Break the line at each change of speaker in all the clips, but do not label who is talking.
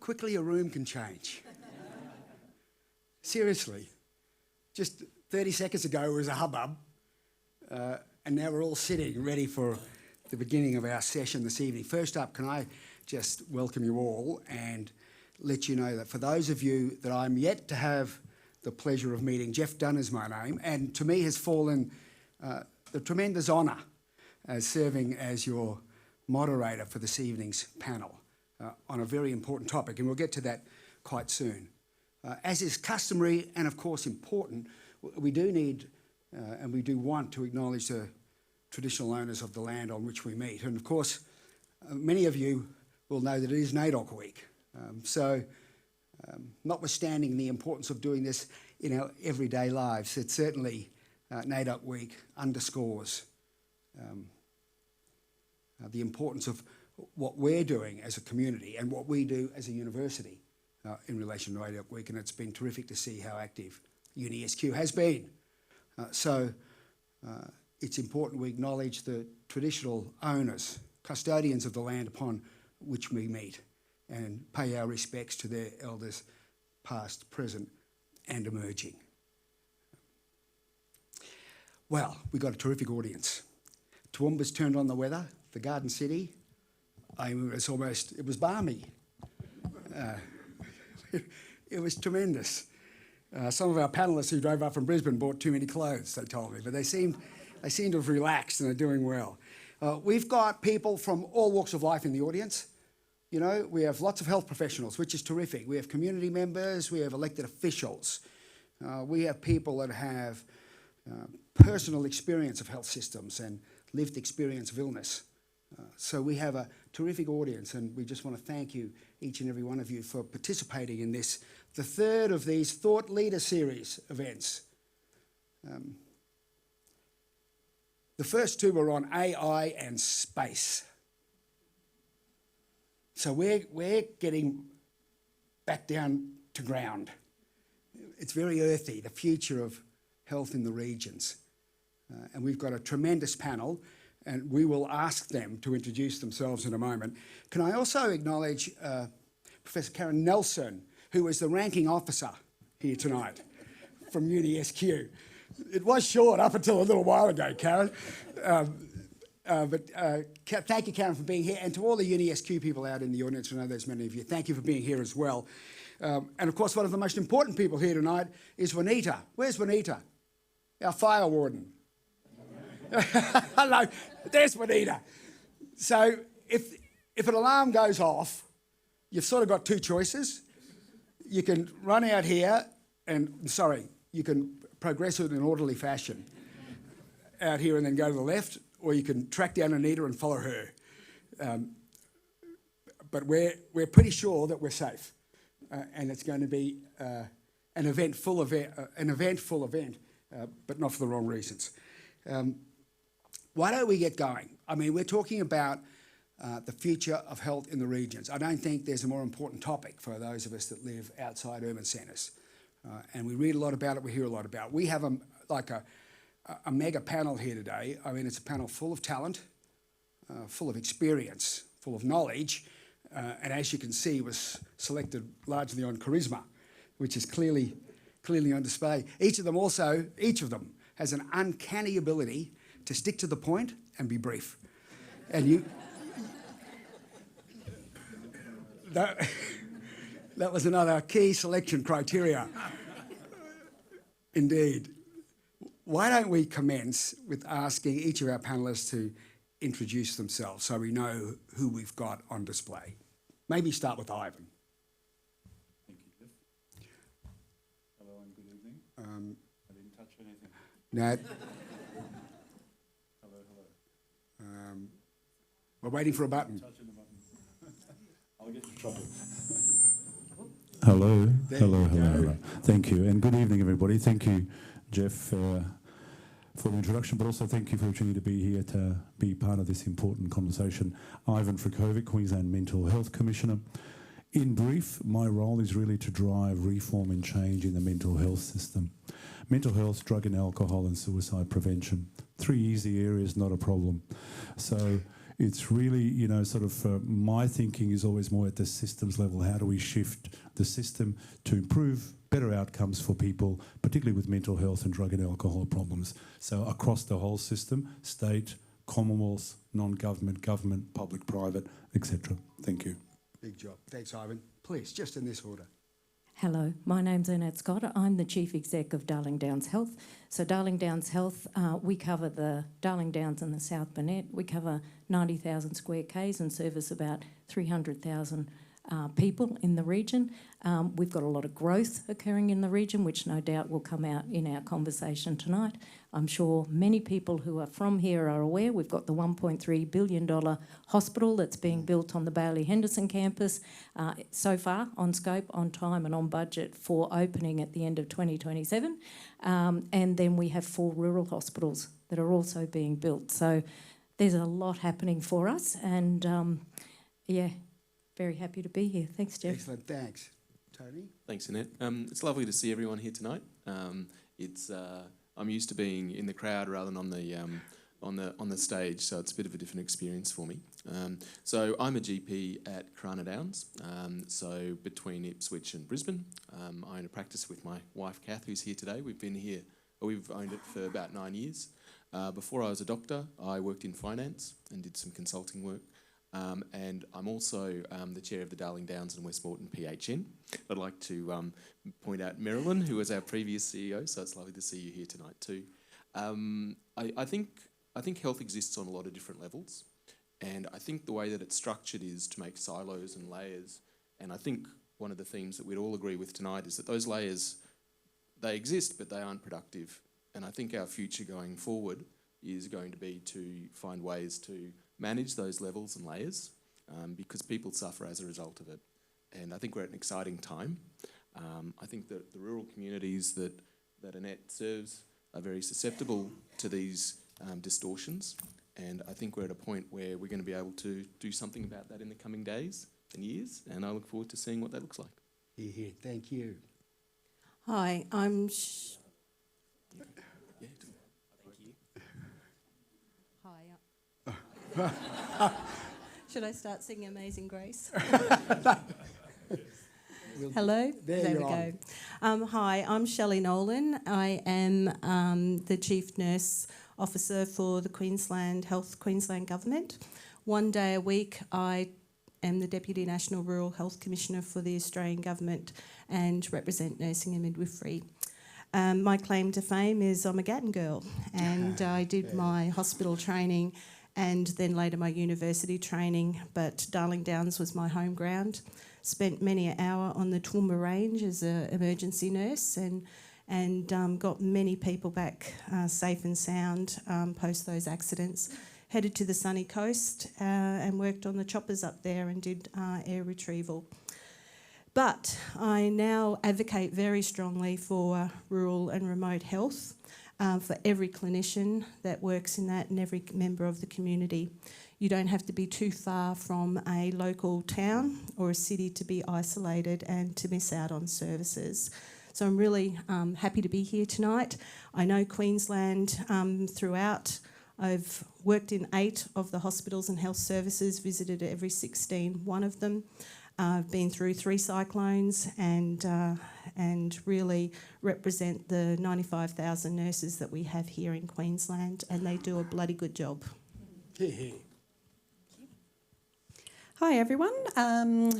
quickly a room can change. Seriously. Just 30 seconds ago it was a hubbub, and now we're all sitting ready for the beginning of our session this evening. First up, can I just welcome you all and let you know that for those of you that I'm yet to have the pleasure of meeting, Jeff Dunn is my name, and to me has fallen the tremendous honour as serving as your moderator for this evening's panel on a very important topic, and we'll get to that quite soon. As is customary and of course important, we do need and we do want to acknowledge the traditional owners of the land on which we meet. And of course, many of you will know that it is NAIDOC Week. Notwithstanding the importance of doing this in our everyday lives, it certainly, NAIDOC Week underscores the importance of what we're doing as a community and what we do as a university in relation to NAIDOC Week, and it's been terrific to see how active UniSQ has been. It's important we acknowledge the traditional owners, custodians of the land upon which we meet, and pay our respects to their elders past, present and emerging. Well, we've got a terrific audience. Toowoomba's turned on the weather, the Garden City, it was balmy. It was tremendous. Some of our panellists who drove up from Brisbane bought too many clothes, they told me, but they seem to have relaxed and are doing well. We've got people from all walks of life in the audience. You know, we have lots of health professionals, which is terrific. We have community members, we have elected officials. We have people that have personal experience of health systems and lived experience of illness. So we have a terrific audience, and we just want to thank you, each and every one of you, for participating in this, the third of these Thought Leader Series events. The first two were on AI and space. So we're getting back down to ground. It's very earthy, the future of health in the regions. And we've got a tremendous panel, and we will ask them to introduce themselves in a moment. Can I also acknowledge Professor Karen Nelson, who is the ranking officer here tonight from UniSQ. It was short up until a little while ago, Karen. Thank you, Karen, for being here. And to all the UniSQ people out in the audience, I know there's many of you, thank you for being here as well. And of course, one of the most important people here tonight is Juanita. Where's Juanita? Our fire warden. Hello, there's Juanita. So if an alarm goes off, you've sort of got two choices. You can run out here you can progress in an orderly fashion out here and then go to the left, or you can track down Anita and follow her. But we're pretty sure that we're safe, and it's going to be an eventful event, but not for the wrong reasons. Why don't we get going? I mean, we're talking about the future of health in the regions. I don't think there's a more important topic for those of us that live outside urban centres. And we read a lot about it, we hear a lot about it. We have a mega panel here today. I mean, it's a panel full of talent, full of experience, full of knowledge, and as you can see, was selected largely on charisma, which is clearly on display. Each of them has an uncanny ability to stick to the point and be brief. And that was another key selection criteria. Indeed. Why don't we commence with asking each of our panellists to introduce themselves so we know who we've got on display. Maybe start with Ivan.
Thank you, Jeff. Hello and good evening. I didn't touch anything.
No.
Hello.
We're waiting for a button.
Touching the button. I'll get in trouble. Hello. Thank you, and good evening, everybody. Thank you, Jeff, for the introduction, but also thank you for the opportunity to be here to be part of this important conversation. Ivan Frkovic, Queensland Mental Health Commissioner. In brief, my role is really to drive reform and change in the mental health system. Mental health, drug and alcohol, and suicide prevention. 3 easy areas, not a problem. So it's really, you know, sort of my thinking is always more at the systems level. How do we shift the system to improve better outcomes for people, particularly with mental health and drug and alcohol problems? So across the whole system, state, Commonwealth, non-government, government, public, private, etc. Thank you.
Big job. Thanks, Ivan. Please, just in this order.
Hello, my name's Annette Scott. I'm the Chief Exec of Darling Downs Health. So Darling Downs Health, we cover the Darling Downs and the South Burnett. We cover 90,000 square k's and service about 300,000 people in the region. We've got a lot of growth occurring in the region, which no doubt will come out in our conversation tonight. I'm sure many people who are from here are aware we've got the $1.3 billion hospital that's being built on the Bailey Henderson campus, so far on scope, on time and on budget for opening at the end of 2027. And then we have 4 rural hospitals that are also being built. So there's a lot happening for us, and yeah, very happy to be here. Thanks, Jeff.
Excellent, thanks. Tony?
Thanks, Annette. It's lovely to see everyone here tonight. I'm used to being in the crowd rather than on the stage, so it's a bit of a different experience for me. So I'm a GP at Carana Downs, so between Ipswich and Brisbane. I own a practice with my wife Kath, who's here today. We've owned it for about 9 years. Before I was a doctor, I worked in finance and did some consulting work. And I'm also the chair of the Darling Downs and Westmoreton PHN. I'd like to point out Marilyn, who was our previous CEO, so it's lovely to see you here tonight too. I think health exists on a lot of different levels, and I think the way that it's structured is to make silos and layers, and I think one of the themes that we'd all agree with tonight is that those layers, they exist, but they aren't productive, and I think our future going forward is going to be to find ways to manage those levels and layers because people suffer as a result of it. And I think we're at an exciting time. I think that the rural communities that Annette serves are very susceptible to these distortions. And I think we're at a point where we're going to be able to do something about that in the coming days and years. And I look forward to seeing what that looks like.
Here, thank you.
Hi, I'm...
Yeah, thank you.
Hi. Should I start singing Amazing Grace? Hello?
There
we go. Hi, I'm Shelley Nolan. I am the Chief Nurse Officer for the Queensland Government. One day a week I am the Deputy National Rural Health Commissioner for the Australian Government and represent nursing and midwifery. My claim to fame is I'm a Gatton girl, and I did my hospital training and then later my university training, but Darling Downs was my home ground. Spent many an hour on the Toowoomba Range as an emergency nurse and got many people back safe and sound post those accidents. Headed to the sunny coast and worked on the choppers up there and did air retrieval. But I now advocate very strongly for rural and remote health for every clinician that works in that and every member of the community. You don't have to be too far from a local town or a city to be isolated and to miss out on services. So I'm really happy to be here tonight. I know Queensland throughout. I've worked in 8 of the hospitals and health services, visited every 16, one of them. I've been through 3 cyclones and really represent the 95,000 nurses that we have here in Queensland, and they do a bloody good job.
Hi everyone.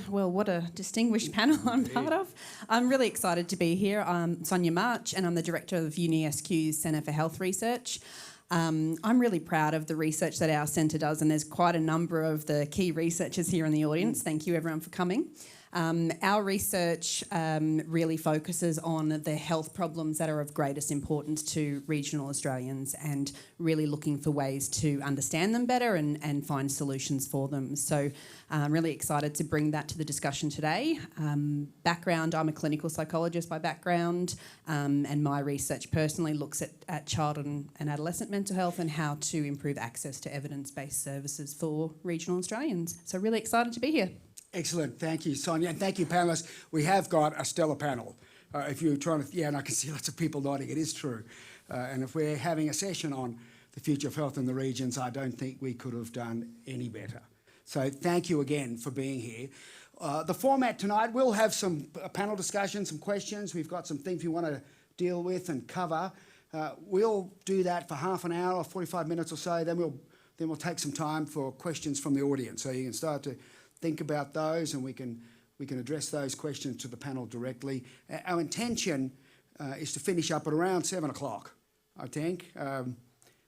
Well, what a distinguished panel I'm part of. I'm really excited to be here. I'm Sonia March and I'm the Director of UniSQ's Centre for Health Research. I'm really proud of the research that our centre does, and there's quite a number of the key researchers here in the audience. Thank you everyone for coming. Our research really focuses on the health problems that are of greatest importance to regional Australians and really looking for ways to understand them better and find solutions for them. So I'm really excited to bring that to the discussion today. Background, I'm a clinical psychologist by background, and my research personally looks at child and adolescent mental health and how to improve access to evidence-based services for regional Australians. So really excited to be here.
Excellent, thank you, Sonia, and thank you, panellists. We have got a stellar panel. If you're trying to, and I can see lots of people nodding, it is true. And if we're having a session on the future of health in the regions, I don't think we could have done any better. So thank you again for being here. The format tonight, we'll have some panel discussion, some questions. We've got some things we want to deal with and cover. We'll do that for half an hour or 45 minutes or so. Then we'll take some time for questions from the audience. So you can start to think about those, and we can address those questions to the panel directly. Our intention is to finish up at around 7 o'clock, I think,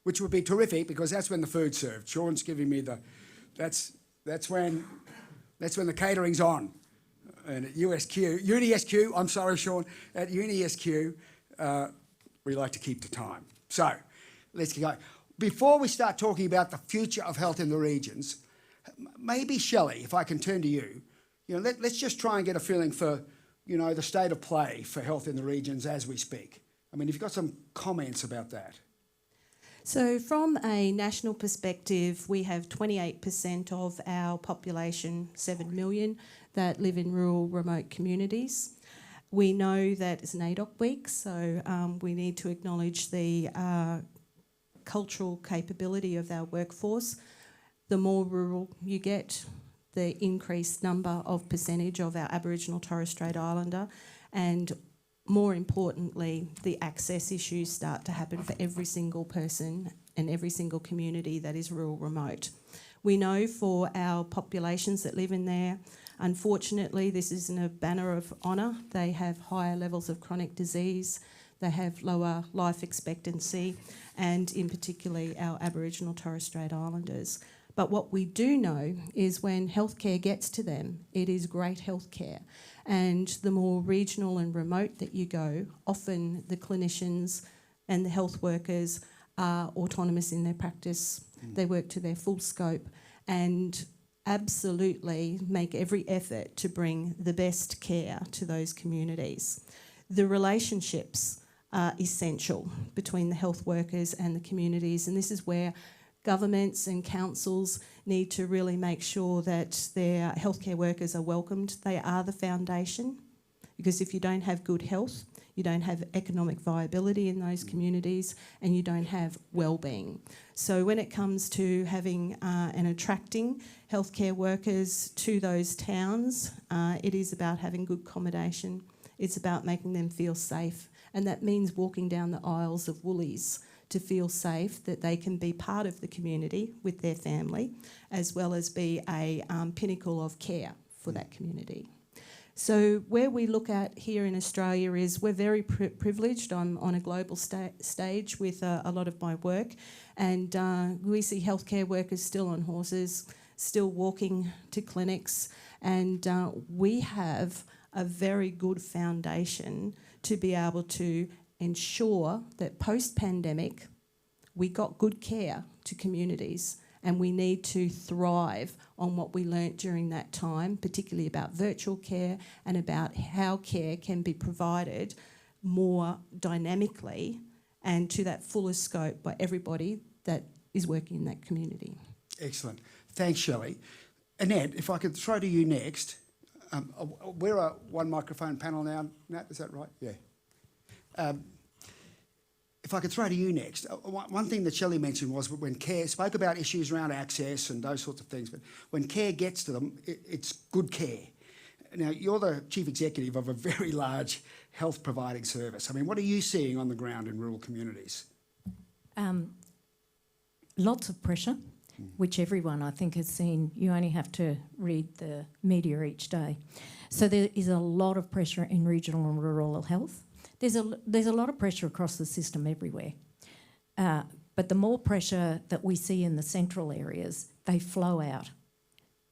which would be terrific because that's when the food's served. Sean's giving me that's when the catering's on. And at UniSQ, I'm sorry, Sean, at UniSQ, we like to keep the time. So let's go. Before we start talking about the future of health in the regions, maybe Shelley, if I can turn to you, let's just try and get a feeling for, the state of play for health in the regions as we speak. I mean, if you've got some comments about that.
So from a national perspective, we have 28% of our population, 7 million, that live in rural, remote communities. We know that it's NAIDOC week, so we need to acknowledge the cultural capability of our workforce. The more rural you get, the increased number of percentage of our Aboriginal Torres Strait Islander, and more importantly, the access issues start to happen for every single person and every single community that is rural remote. We know for our populations that live in there, unfortunately, this isn't a banner of honour. They have higher levels of chronic disease, they have lower life expectancy, and in particular our Aboriginal Torres Strait Islanders. But what we do know is when healthcare gets to them, it is great healthcare. And the more regional and remote that you go, often the clinicians and the health workers are autonomous in their practice. They work to their full scope and absolutely make every effort to bring the best care to those communities. The relationships are essential between the health workers and the communities, and this is where governments and councils need to really make sure that their healthcare workers are welcomed. They are the foundation, because if you don't have good health, you don't have economic viability in those communities, and you don't have well-being. So when it comes to having and attracting healthcare workers to those towns, it is about having good accommodation. It's about making them feel safe, and that means walking down the aisles of Woolies to feel safe that they can be part of the community with their family, as well as be a pinnacle of care for that community. So where we look at here in Australia is we're very privileged. I'm on a global stage with a lot of my work, and we see healthcare workers still on horses, still walking to clinics, and we have a very good foundation to be able to ensure that post-pandemic we got good care to communities, and we need to thrive on what we learnt during that time, particularly about virtual care and about how care can be provided more dynamically and to that fuller scope by everybody that is working in that community.
Excellent. Thanks, Shelley. Annette, if I could throw to you next. We're a one microphone panel now, Nat, is that right? Yeah. If I could throw to you next, one thing that Shelley mentioned was when care, spoke about issues around access and those sorts of things, but when care gets to them, it's good care. Now, you're the chief executive of a very large health providing service. I mean, what are you seeing on the ground in rural communities?
Lots of pressure, which everyone I think has seen. You only have to read the media each day. So there is a lot of pressure in regional and rural health. There's a lot of pressure across the system everywhere. But the more pressure that we see in the central areas, they flow out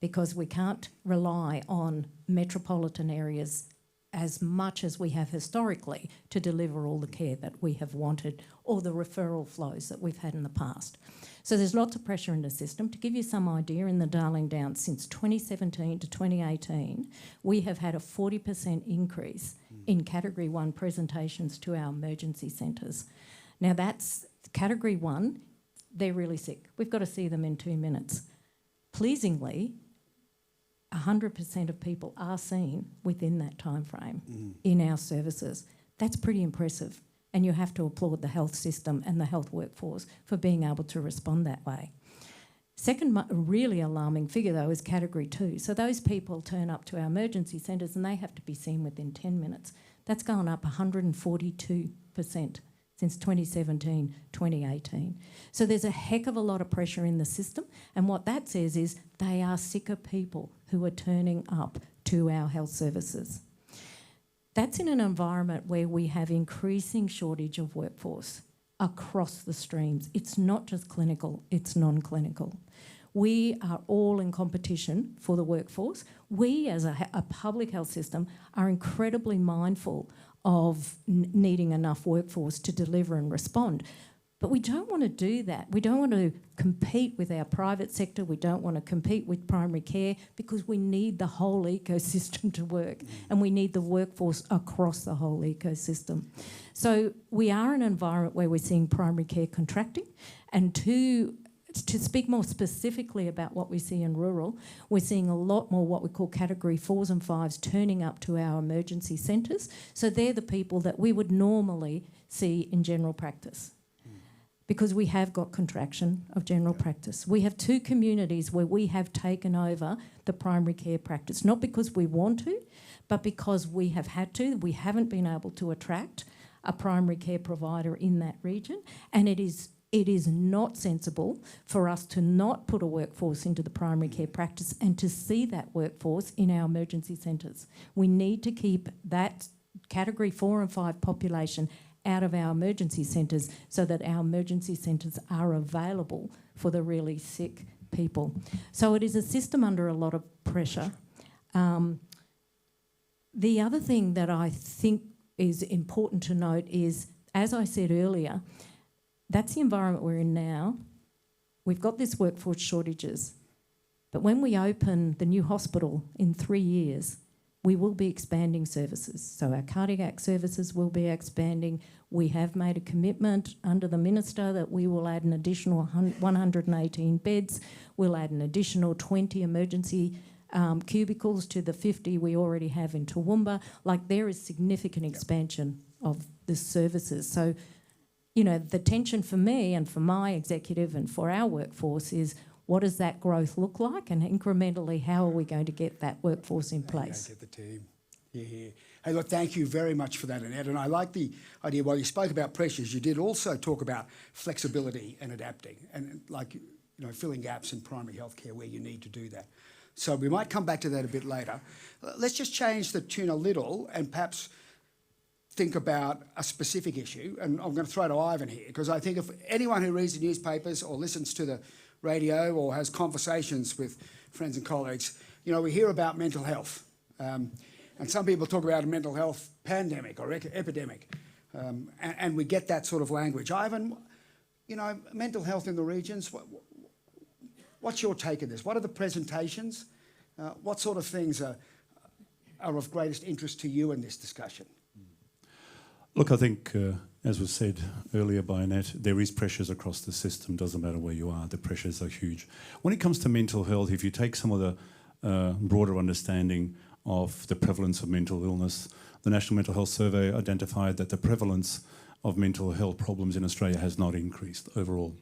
because we can't rely on metropolitan areas as much as we have historically to deliver all the care that we have wanted or the referral flows that we've had in the past. So there's lots of pressure in the system. To give you some idea, in the Darling Downs since 2017 to 2018, we have had a 40% increase in Category 1 presentations to our emergency centres. Now that's Category 1, they're really sick. We've got to see them in 2 minutes. Pleasingly, 100% of people are seen within that time frame in our services. That's pretty impressive And you have to applaud the health system and the health workforce for being able to respond that way. Second really alarming figure, though, is category 2. So those people turn up to our emergency centres and they have to be seen within 10 minutes. That's gone up 142% since 2017, 2018. So there's a heck of a lot of pressure in the system, and what that says is they are sicker people who are turning up to our health services. That's in an environment where we have increasing shortage of workforce across the streams. It's not just clinical, it's non-clinical. We are all in competition for the workforce. We, as a public health system, are incredibly mindful of needing enough workforce to deliver and respond. But we don't want to do that. We don't want to compete with our private sector. We don't want to compete with primary care, because we need the whole ecosystem to work, and we need the workforce across the whole ecosystem. So we are in an environment where we're seeing primary care contracting, and to speak more specifically about what we see in rural, we're seeing a lot more what we call category 4s and 5s turning up to our emergency centres. So they're the people that we would normally see in general practice, because we have got contraction of general practice. We have 2 communities where we have taken over the primary care practice, not because we want to, but because we have had to. We haven't been able to attract a primary care provider in that region, and it is not sensible for us to not put a workforce into the primary care practice and to see that workforce in our emergency centres. We need to keep that category 4 and 5 population out of our emergency centres so that our emergency centres are available for the really sick people. So it is a system under a lot of pressure. The other thing that I think is important to note is, as I said earlier, that's the environment we're in now. We've got this workforce shortages, but when we open the new hospital in 3 years, we will be expanding services. So our cardiac services will be expanding. We have made a commitment under the Minister that we will add an additional 118 beds. We'll add an additional 20 emergency cubicles to the 50 we already have in Toowoomba. Like, there is significant expansion of the services. So, you know, the tension for me and for my executive and for our workforce is, what does that growth look like, and incrementally, how are we going to get that workforce in place?
Get the team. Yeah. Hey, look, thank you very much for that, Annette. And I like the idea, while you spoke about pressures, you did also talk about flexibility and adapting, and filling gaps in primary healthcare where you need to do that. So we might come back to that a bit later. Let's just change the tune a little and perhaps think about a specific issue. And I'm going to throw to Ivan here, because I think if anyone who reads the newspapers or listens to the radio or has conversations with friends and colleagues, we hear about mental health. And some people talk about a mental health pandemic or epidemic. And we get that sort of language. Ivan, mental health in the regions, what's your take on this? What are the presentations? What sort of things are of greatest interest to you in this discussion?
Look, I think, as was said earlier by Annette, there is pressures across the system. Doesn't matter where you are, the pressures are huge. When it comes to mental health, if you take some of the broader understanding of the prevalence of mental illness, the National Mental Health Survey identified that the prevalence of mental health problems in Australia has not increased overall.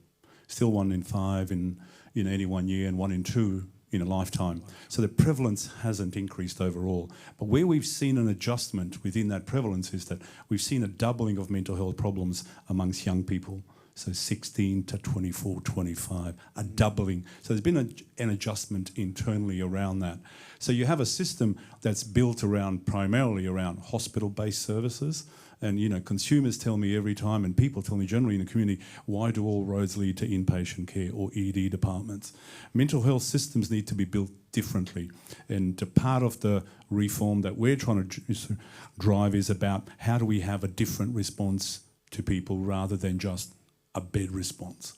Still 1 in 5 in any 1 year, and 1 in 2 in a lifetime. So the prevalence hasn't increased overall. But where we've seen an adjustment within that prevalence is that we've seen a doubling of mental health problems amongst young people. So 16 to 24, 25, a doubling. So there's been an adjustment internally around that. So you have a system that's built primarily around hospital-based services. And, consumers tell me every time, and people tell me generally in the community, why do all roads lead to inpatient care or ED departments? Mental health systems need to be built differently. And part of the reform that we're trying to drive is about how do we have a different response to people rather than just a bed response.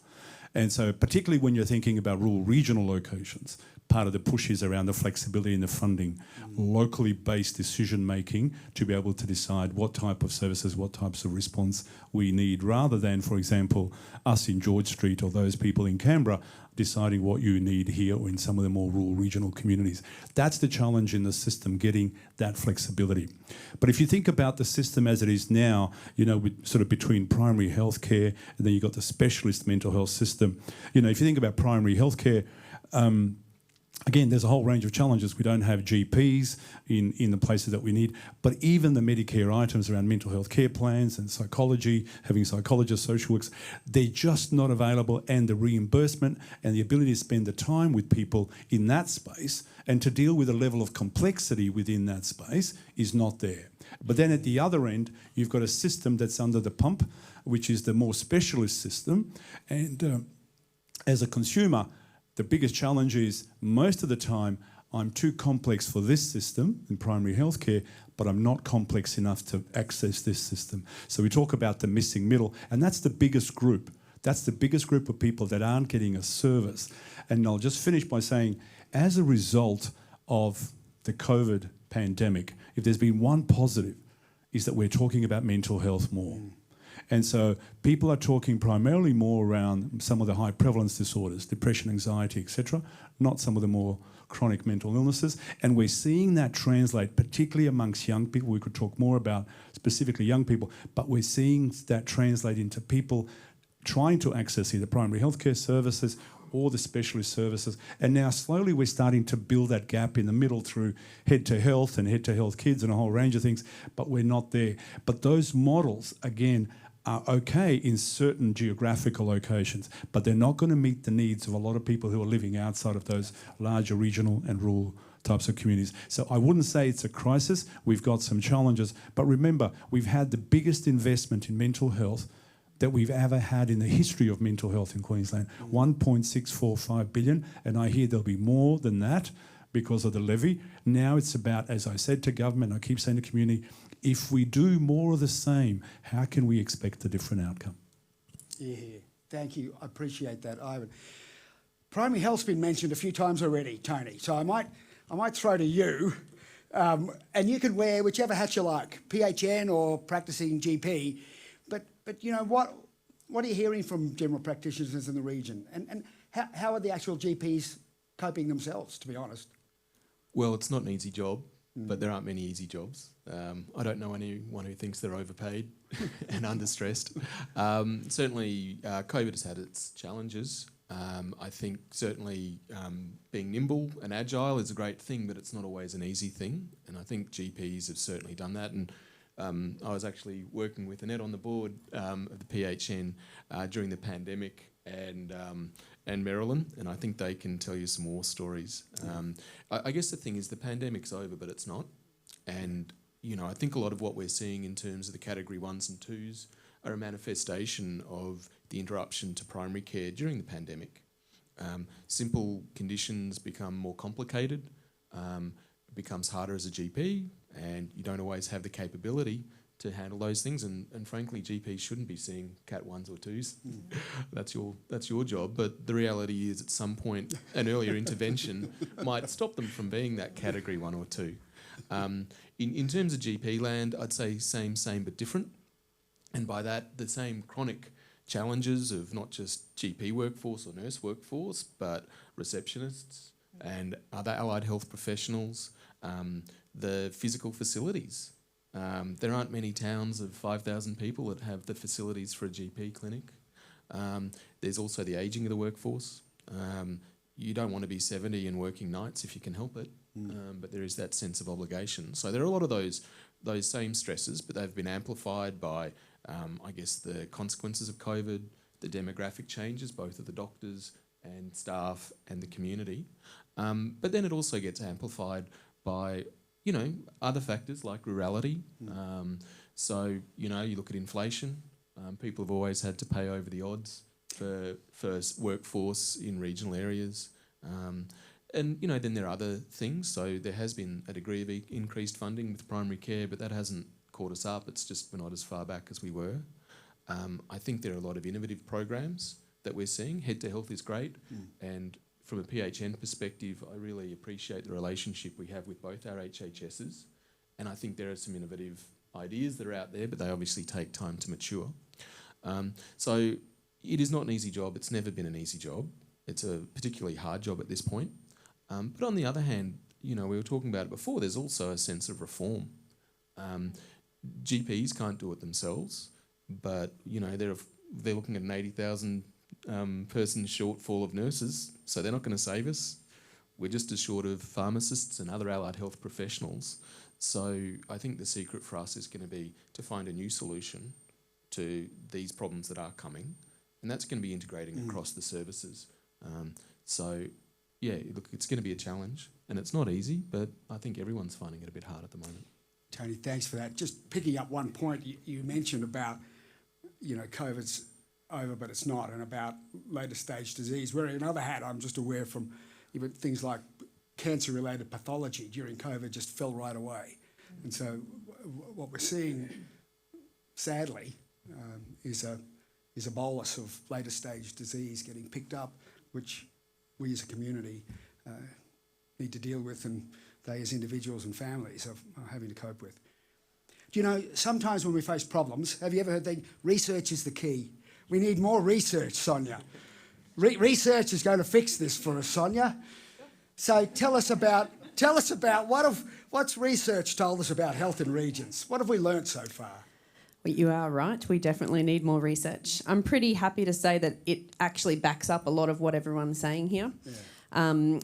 And so particularly when you're thinking about rural regional locations, part of the push is around the flexibility and the funding, locally based decision making to be able to decide what type of services, what types of response we need, rather than, for example, us in George Street or those people in Canberra deciding what you need here or in some of the more rural regional communities. That's the challenge in the system, getting that flexibility. But if you think about the system as it is now, you know, with sort of between primary health care and then you've got the specialist mental health system, you know, if you think about primary health care, again, there's a whole range of challenges. We don't have GPs in the places that we need, but even the Medicare items around mental health care plans and psychology, having psychologists, social workers, they're just not available, and the reimbursement and the ability to spend the time with people in that space and to deal with a level of complexity within that space is not there. But then at the other end, you've got a system that's under the pump, which is the more specialist system, and as a consumer, the biggest challenge is most of the time I'm too complex for this system in primary healthcare, but I'm not complex enough to access this system. So we talk about the missing middle, and that's the biggest group. That's the biggest group of people that aren't getting a service. And I'll just finish by saying, as a result of the COVID pandemic, if there's been one positive, is that we're talking about mental health more. And so people are talking primarily more around some of the high prevalence disorders, depression, anxiety, etc., not some of the more chronic mental illnesses. And we're seeing that translate, particularly amongst young people. We could talk more about specifically young people, but we're seeing that translate into people trying to access either primary healthcare services or the specialist services. And now slowly we're starting to build that gap in the middle through Head to Health and Head to Health Kids and a whole range of things, but we're not there. But those models, again, are okay in certain geographical locations, but they're not going to meet the needs of a lot of people who are living outside of those larger regional and rural types of communities. So I wouldn't say it's a crisis. We've got some challenges, but remember, we've had the biggest investment in mental health that we've ever had in the history of mental health in Queensland, 1.645 billion, and I hear there'll be more than that because of the levy. Now it's about, as I said to government, I keep saying to community, if we do more of the same, how can we expect a different outcome?
Yeah, thank you. I appreciate that, Ivan. Primary health's been mentioned a few times already, Tony. So I might throw to you, and you can wear whichever hat you like, PHN or practicing GP. But you know what are you hearing from general practitioners in the region, and how are the actual GPs coping themselves? To be honest.
Well, it's not an easy job, but there aren't many easy jobs. I don't know anyone who thinks they're overpaid and understressed. Certainly, COVID has had its challenges. I think certainly being nimble and agile is a great thing, but it's not always an easy thing. And I think GPs have certainly done that. And I was actually working with Annette on the board of the PHN during the pandemic, and Marilyn, and I think they can tell you some more stories. I guess the thing is the pandemic's over, but it's not. And, you know, I think a lot of what we're seeing in terms of the category 1s and 2s are a manifestation of the interruption to primary care during the pandemic. Simple conditions become more complicated, it becomes harder as a GP, and you don't always have the capability to handle those things, and frankly, GPs shouldn't be seeing Cat 1s or 2s. That's your job, but the reality is at some point an earlier intervention might stop them from being that category 1 or 2. In terms of GP land, I'd say same but different, and by that the same chronic challenges of not just GP workforce or nurse workforce, but receptionists and other allied health professionals, the physical facilities. There aren't many towns of 5,000 people that have the facilities for a GP clinic. There's also the ageing of the workforce. You don't want to be 70 and working nights if you can help it, but there is that sense of obligation. So there are a lot of those same stresses, but they've been amplified by, I guess, the consequences of COVID, the demographic changes, both of the doctors and staff and the community. But then it also gets amplified by, you know, other factors like rurality. So, you know, you look at inflation. People have always had to pay over the odds for workforce in regional areas. And, you know, then there are other things. So there has been a degree of increased funding with primary care, but that hasn't caught us up. It's just we're not as far back as we were. I think there are a lot of innovative programs that we're seeing. Head to Health is great. And from a PHN perspective, I really appreciate the relationship we have with both our HHSs. And I think there are some innovative ideas that are out there, but they obviously take time to mature. So it is not an easy job. It's never been an easy job. it's a particularly hard job at this point. But on the other hand, we were talking about it before, there's also a sense of reform. GPs can't do it themselves, but, they're looking at an 80,000 person shortfall of nurses, so they're not going to save us. We're just as short of pharmacists and other allied health professionals. So I think the secret for us is going to be to find a new solution to these problems that are coming, and that's going to be integrating across the services. Look, it's going to be a challenge, and it's not easy, but I think everyone's finding it a bit hard at the moment.
Tony, thanks for that. Just picking up one point you mentioned about, COVID's over, but it's not, and about later stage disease. Wearing another hat, I'm just aware from even things like cancer-related pathology during COVID just fell right away. And so what we're seeing, sadly, is a bolus of later stage disease getting picked up, which we as a community need to deal with, and they as individuals and families are having to cope with. Do you know, sometimes when we face problems, have you ever heard that research is the key? We need more research, Sonia. Research is going to fix this for us, Sonia. So tell us about what's research told us about health in regions. What have we learnt so far?
Well, you are right. We definitely need more research. I'm pretty happy to say that it actually backs up a lot of what everyone's saying here.
Yeah.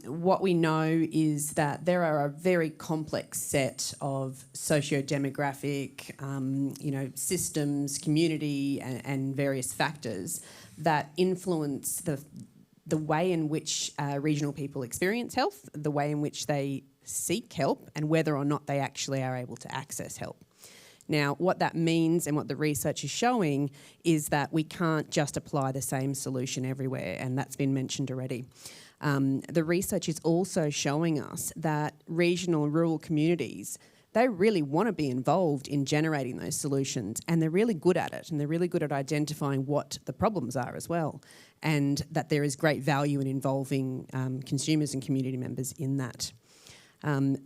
What we know is that there are a very complex set of socio-demographic, systems, community, and various factors that influence the way in which regional people experience health, the way in which they seek help, and whether or not they actually are able to access help. Now, what that means and what the research is showing is that we can't just apply the same solution everywhere, and that's been mentioned already. The research is also showing us that regional and rural communities, they really want to be involved in generating those solutions, and they're really good at it, and they're really good at identifying what the problems are as well, and that there is great value in involving consumers and community members in that.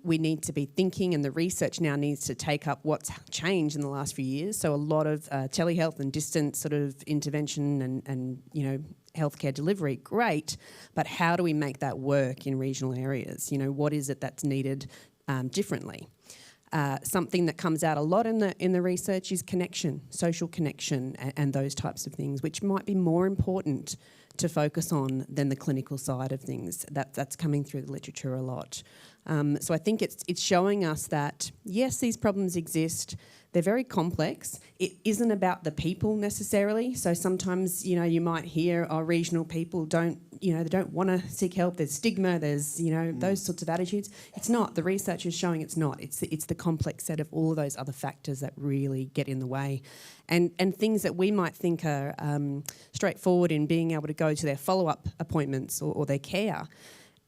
We need to be thinking, and the research now needs to take up what's changed in the last few years. So a lot of telehealth and distant sort of intervention and healthcare delivery, great, but how do we make that work in regional areas? What is it that's needed differently? Something that comes out a lot in the research is connection, social connection, and those types of things, which might be more important to focus on than the clinical side of things. That's coming through the literature a lot. So I think it's showing us that, yes, these problems exist. They're very complex. It isn't about the people necessarily. So sometimes, you might hear, regional people they don't want to seek help. There's stigma. There's, those sorts of attitudes. It's not. The research is showing it's not. It's the complex set of all of those other factors that really get in the way. And things that we might think are straightforward in being able to go to their follow-up appointments or their care.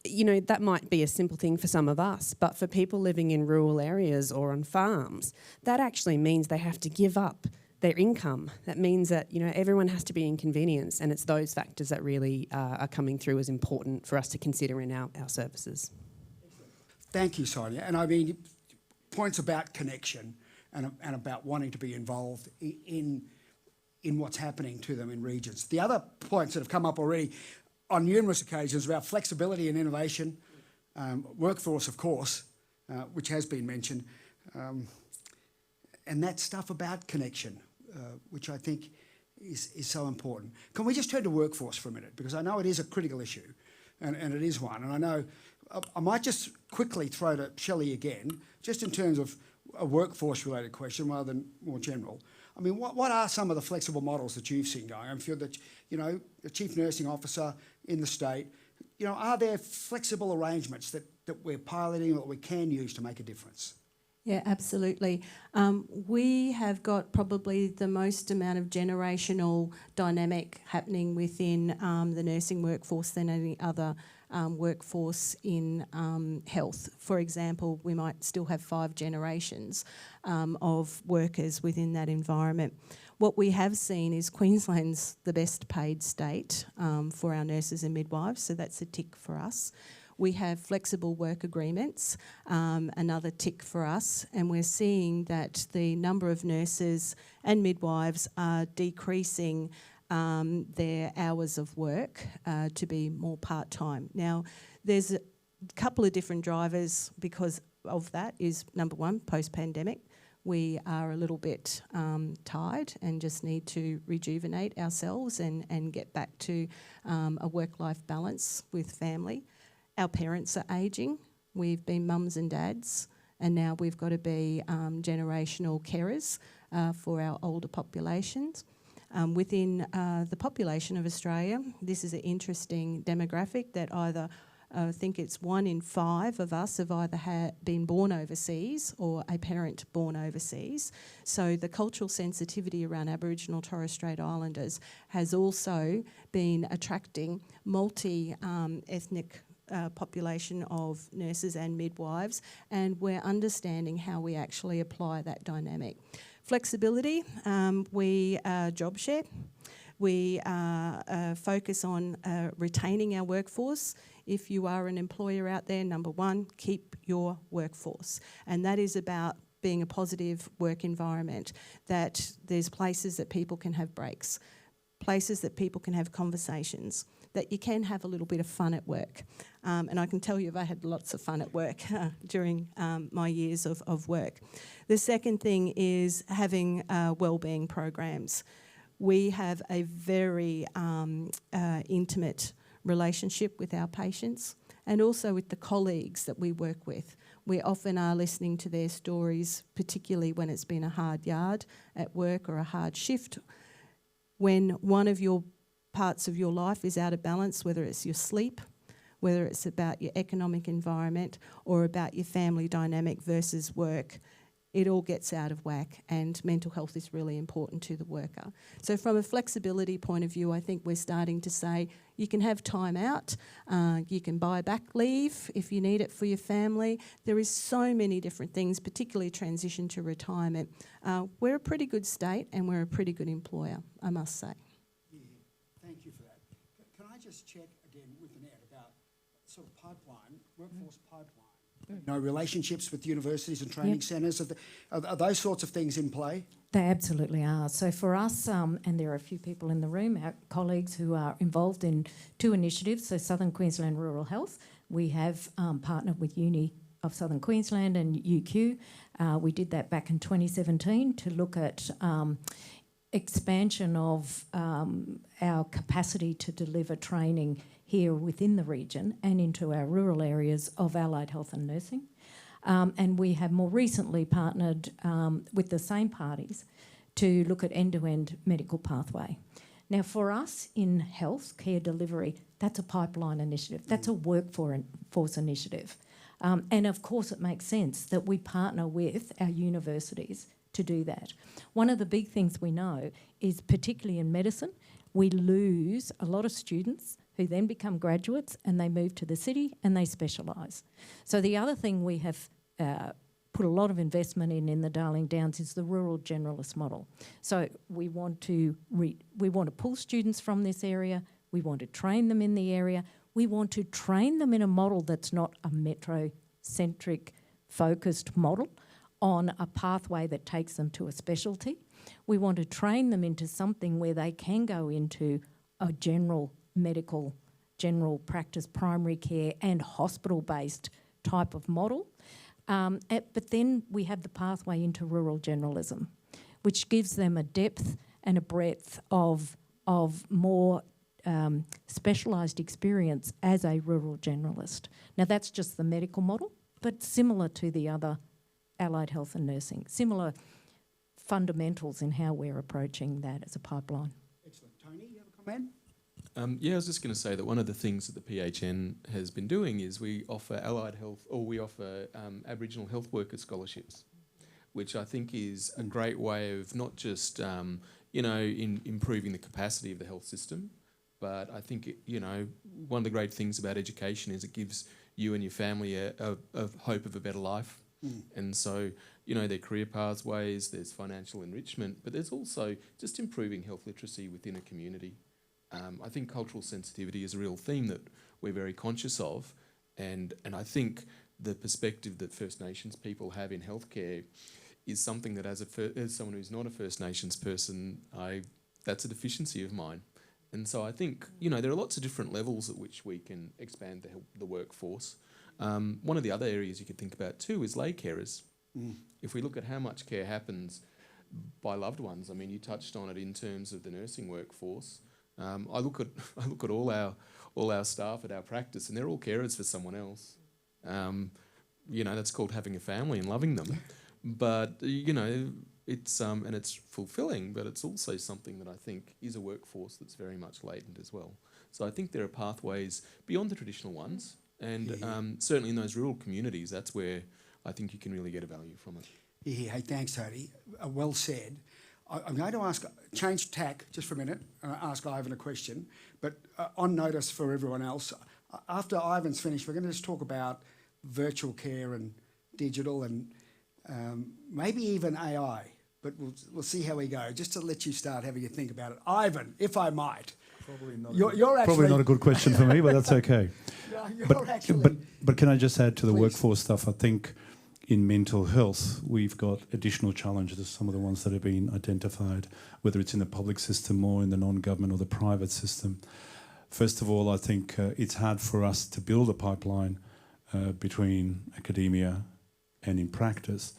That might be a simple thing for some of us, but for people living in rural areas or on farms, that actually means they have to give up their income. That means that, everyone has to be inconvenienced, and it's those factors that really are coming through as important for us to consider in our services.
Thank you, Sonia. And I mean, points about connection and about wanting to be involved in what's happening to them in regions. The other points that have come up already on numerous occasions about flexibility and innovation, workforce, of course, which has been mentioned, and that stuff about connection, which I think is so important. Can we just turn to workforce for a minute? Because I know it is a critical issue, and it is one. And I know I might just quickly throw to Shelley again, just in terms of a workforce-related question rather than more general. I mean, what are some of the flexible models that you've seen going? I'm sure that, the Chief Nursing Officer in the state, are there flexible arrangements that we're piloting or that we can use to make a difference?
Yeah, absolutely. We have got probably the most amount of generational dynamic happening within the nursing workforce than any other workforce in health. For example, we might still have 5 generations of workers within that environment. What we have seen is Queensland's the best paid state for our nurses and midwives, so that's a tick for us. We have flexible work agreements, another tick for us, and we're seeing that the number of nurses and midwives are decreasing their hours of work to be more part-time. Now, there's a couple of different drivers because of that. Is number one, post-pandemic. We are a little bit tired and just need to rejuvenate ourselves and get back to a work-life balance with family. Our parents are ageing. We've been mums and dads, and now we've got to be generational carers for our older populations. Within the population of Australia, this is an interesting demographic that either I think it's 1 in 5 of us have either been born overseas or a parent born overseas. So the cultural sensitivity around Aboriginal Torres Strait Islanders has also been attracting multi-ethnic population of nurses and midwives, and we're understanding how we actually apply that dynamic. Flexibility, we job share. We focus on retaining our workforce. If you are an employer out there, number one, keep your workforce. And that is about being a positive work environment, that there's places that people can have breaks, places that people can have conversations, that you can have a little bit of fun at work. And I can tell you I had lots of fun at work during my years of work. The second thing is having wellbeing programs. We have a very intimate relationship with our patients and also with the colleagues that we work with. We often are listening to their stories, particularly when it's been a hard yard at work or a hard shift. When one of your parts of your life is out of balance, whether it's your sleep, whether it's about your economic environment or about your family dynamic versus work, it all gets out of whack, and mental health is really important to the worker. So from a flexibility point of view, I think we're starting to say you can have time out, you can buy back leave if you need it for your family. There is so many different things, particularly transition to retirement. We're a pretty good state and we're a pretty good employer, I must say.
Yeah, thank you for that. Can I just check again with Annette about sort of pipeline, workforce pipeline? You know, relationships with universities and training centres, are those sorts of things in play?
They absolutely are. So for us, and there are a few people in the room, our colleagues who are involved in 2 initiatives, so Southern Queensland Rural Health. We have partnered with Uni of Southern Queensland and UQ. We did that back in 2017 to look at expansion of our capacity to deliver training here within the region and into our rural areas of allied health and nursing. And we have more recently partnered with the same parties to look at end-to-end medical pathway. Now, for us in health care delivery, that's a pipeline initiative. That's a workforce initiative. And of course, it makes sense that we partner with our universities to do that. One of the big things we know is, particularly in medicine, we lose a lot of students who then become graduates and they move to the city and they specialise. So the other thing we have put a lot of investment in the Darling Downs is the rural generalist model. So we want to pull students from this area, we want to train them in the area, we want to train them in a model that's not a metro-centric focused model on a pathway that takes them to a specialty. We want to train them into something where they can go into a general medical, general practice, primary care and hospital-based type of model. But then we have the pathway into rural generalism, which gives them a depth and a breadth of more specialised experience as a rural generalist. Now that's just the medical model, but similar to the other allied health and nursing, similar fundamentals in how we're approaching that as a pipeline.
Excellent. Tony, you have a comment?
I was just going to say that one of the things that the PHN has been doing is we offer allied health, or we offer Aboriginal health worker scholarships, which I think is a great way of not just, in improving the capacity of the health system, but I think, one of the great things about education is it gives you and your family a hope of a better life. And so, there are career pathways, there's financial enrichment, but there's also just improving health literacy within a community. I think cultural sensitivity is a real theme that we're very conscious of, and I think the perspective that First Nations people have in healthcare is something that as someone who's not a First Nations person, I that's a deficiency of mine. And so I think, there are lots of different levels at which we can expand the workforce. One of the other areas you could think about too is lay carers. If we look at how much care happens by loved ones, I mean, you touched on it in terms of the nursing workforce. I look at all our staff at our practice, and they're all carers for someone else. That's called having a family and loving them. But it's and it's fulfilling, but it's also something that I think is a workforce that's very much latent as well. So I think there are pathways beyond the traditional ones, and certainly in those rural communities, that's where I think you can really get a value from it.
Yeah, hey, thanks, Tony. Well said. I'm going to change tack just for a minute, and ask Ivan a question. But on notice for everyone else, after Ivan's finished, we're going to just talk about virtual care and digital and maybe even AI. But we'll see how we go. Just to let you start having a think about it, Ivan, if I might.
Probably not.
You're actually
probably not a good question for me, but that's okay.
You're
But can I just add to the
Please.
workforce stuff? I think in mental health, we've got additional challenges, some of the ones that have been identified, whether it's in the public system or in the non-government or the private system. First of all, I think it's hard for us to build a pipeline between academia and in practice,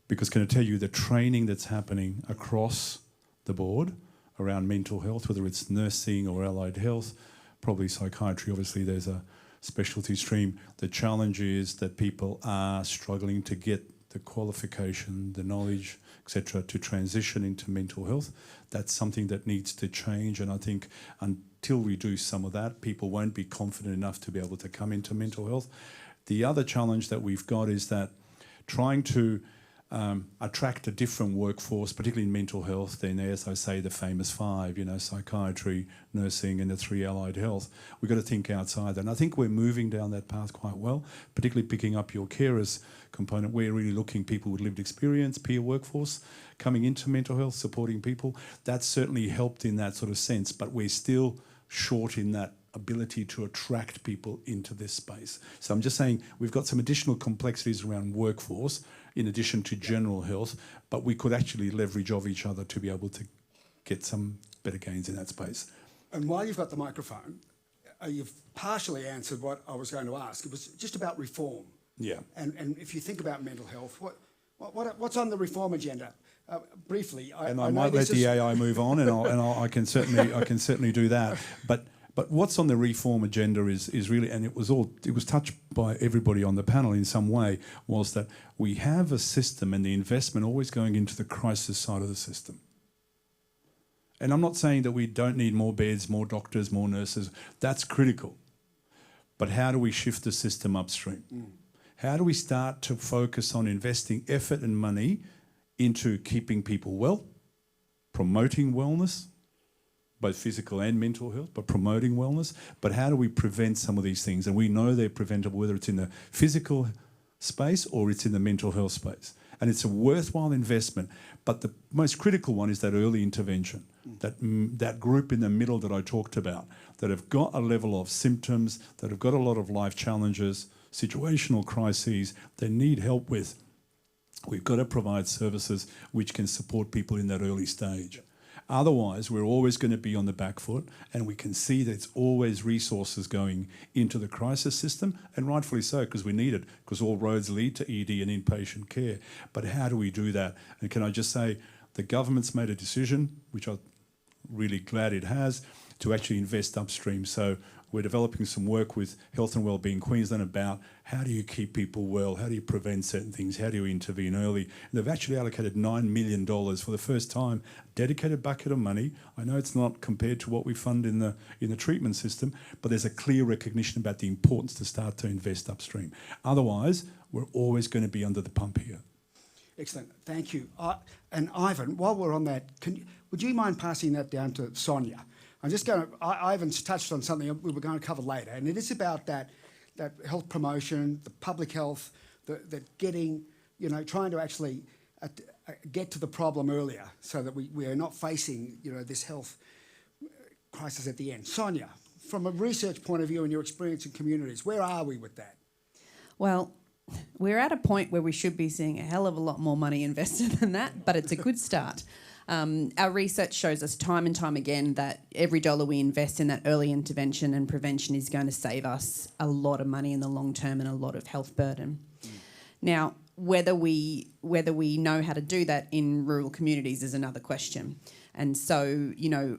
because can I tell you the training that's happening across the board around mental health, whether it's nursing or allied health, probably psychiatry, obviously there's a specialty stream. The challenge is that people are struggling to get the qualification, the knowledge, etc., to transition into mental health. That's something that needs to change, and I think until we do some of that, people won't be confident enough to be able to come into mental health. The other challenge that we've got is that trying to attract a different workforce, particularly in mental health, then as I say, the famous five, psychiatry, nursing and the three allied health, we've got to think outside that. And I think we're moving down that path quite well, particularly picking up your carers component. We're really looking people with lived experience, peer workforce, coming into mental health, supporting people. That's certainly helped in that sort of sense, but we're still short in that ability to attract people into this space. So I'm just saying we've got some additional complexities around workforce in addition to general health, but we could actually leverage off each other to be able to get some better gains in that space.
And while you've got the microphone, you've partially answered what I was going to ask. It was just about reform.
Yeah.
And if you think about mental health, what's on the reform agenda? Briefly,
I might let the AI move on, and I can certainly do that. But what's on the reform agenda is really, and it was touched by everybody on the panel in some way, was that we have a system and the investment always going into the crisis side of the system. And I'm not saying that we don't need more beds, more doctors, more nurses. That's critical. But how do we shift the system upstream? How do we start to focus on investing effort and money into keeping people well, promoting wellness, both physical and mental health, but promoting wellness. But how do we prevent some of these things? And we know they're preventable, whether it's in the physical space or it's in the mental health space. And it's a worthwhile investment. But the most critical one is that early intervention, that group in the middle that I talked about, that have got a level of symptoms, that have got a lot of life challenges, situational crises they need help with. We've got to provide services which can support people in that early stage. Otherwise, we're always going to be on the back foot, and we can see that it's always resources going into the crisis system, and rightfully so, because we need it, because all roads lead to ED and inpatient care. But how do we do that? And can I just say, the government's made a decision, which I'm really glad it has, to actually invest upstream. So we're developing some work with Health and Wellbeing Queensland about how do you keep people well, how do you prevent certain things, how do you intervene early. And they've actually allocated $9 million for the first time, dedicated bucket of money. I know it's not compared to what we fund in the treatment system, but there's a clear recognition about the importance to start to invest upstream. Otherwise, we're always going to be under the pump here.
Excellent, thank you. And Ivan, while we're on that, would you mind passing that down to Sonia? I'm just going to, Ivan's touched on something we were going to cover later, and it is about that health promotion, the public health, the getting, trying to actually get to the problem earlier so that we are not facing, this health crisis at the end. Sonia, from a research point of view and your experience in communities, where are we with that?
Well, we're at a point where we should be seeing a hell of a lot more money invested than that, but it's a good start. Our research shows us time and time again that every dollar we invest in that early intervention and prevention is going to save us a lot of money in the long term and a lot of health burden. Now, whether we know how to do that in rural communities is another question. And so, you know,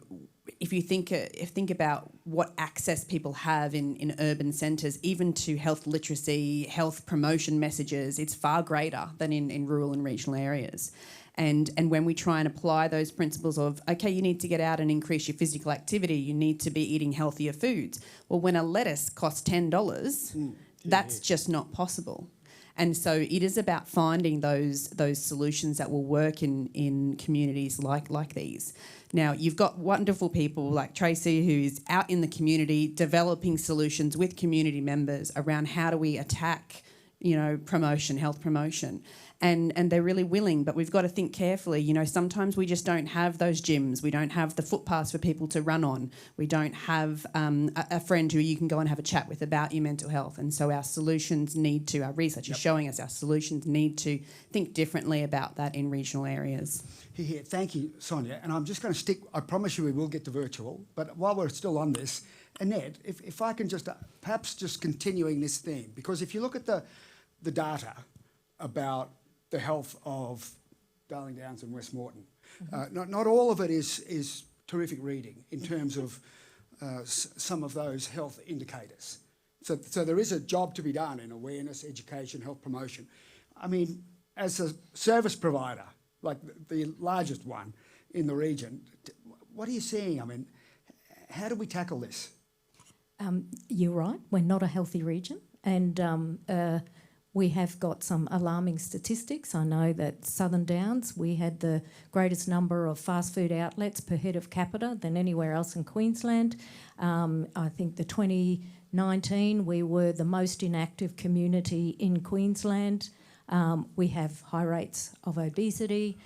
if you think about what access people have in urban centres, even to health literacy, health promotion messages, it's far greater than in rural and regional areas. And when we try and apply those principles of, okay, you need to get out and increase your physical activity, you need to be eating healthier foods. Well, when a lettuce costs $10, that's just not possible. And so it is about finding those solutions that will work in communities like these. Now, you've got wonderful people like Tracy, who is out in the community developing solutions with community members around how do we attack, you know, promotion, health promotion. And they're really willing, but we've got to think carefully. You know, sometimes we just don't have those gyms. We don't have the footpaths for people to run on. We don't have a friend who you can go and have a chat with about your mental health. And so our solutions need to, our research is showing us our solutions need to think differently about that in regional areas.
Here, thank you, Sonia. And I'm just going to stick, I promise you we will get to virtual, but while we're still on this, Annette, if I can just, perhaps just continuing this theme, because if you look at the data about the health of Darling Downs and West Moreton, not all of it is terrific reading in terms of some of those health indicators. So there is a job to be done in awareness, education, health promotion. I mean, as a service provider, like the largest one in the region, what are you seeing? I mean, how do we tackle this?
You're right, we're not a healthy region, and we have got some alarming statistics. I know that Southern Downs, we had the greatest number of fast food outlets per head of capita than anywhere else in Queensland. I think the 2019 we were the most inactive community in Queensland. We have high rates of obesity.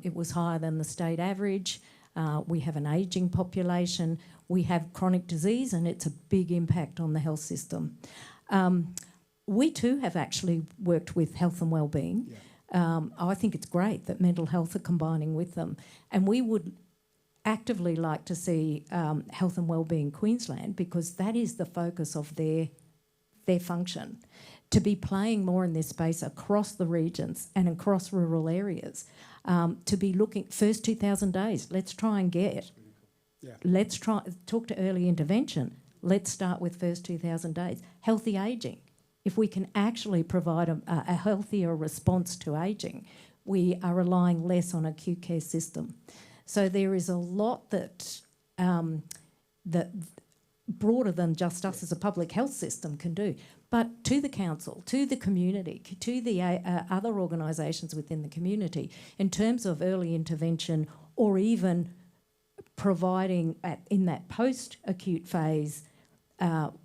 It was higher than the state average. We have an ageing population. We have chronic disease, and it's a big impact on the health system. We too have actually worked with health and wellbeing. Yeah. I think it's great that mental health are combining with them, and we would actively like to see Health and Wellbeing Queensland, because that is the focus of their function, to be playing more in this space across the regions and across rural areas, to be looking first 2,000 days. Let's try and get. Yeah. Let's try talk to early intervention. Let's start with first 2,000 days. Healthy ageing. If we can actually provide a healthier response to ageing, we are relying less on acute care system. So there is a lot that broader than just us as a public health system can do. But to the council, to the community, to the other organisations within the community, in terms of early intervention or even providing in that post-acute phase,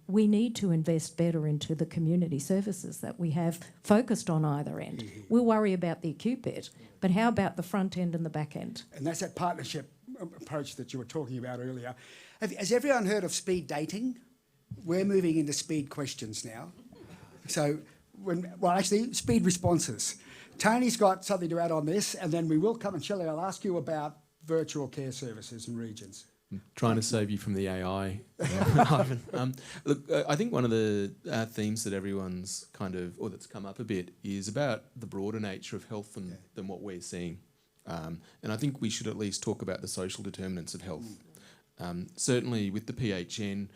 we need to invest better into the community services that we have focused on either end. We'll worry about the acute bit, but how about the front end and the back end?
And that's that partnership approach that you were talking about earlier. Has everyone heard of speed dating? We're moving into speed questions now. So, actually, speed responses. Tony's got something to add on this, and then we will come, and Shelley, I'll ask you about virtual care services in regions.
I'm trying to save you from the AI, Ivan. Look, I think one of the themes that everyone's or that's come up a bit is about the broader nature of health than what we're seeing. And I think we should at least talk about the social determinants of health. Certainly with the PHN,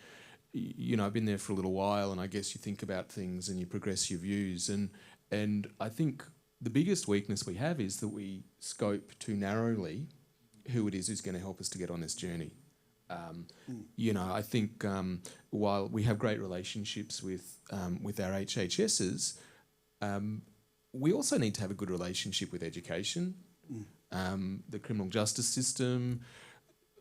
you know, I've been there for a little while, and I guess you think about things and you progress your views. And I think the biggest weakness we have is that we scope too narrowly who it is who's going to help us to get on this journey. You know, I think while we have great relationships with our HHSs, we also need to have a good relationship with education, the criminal justice system.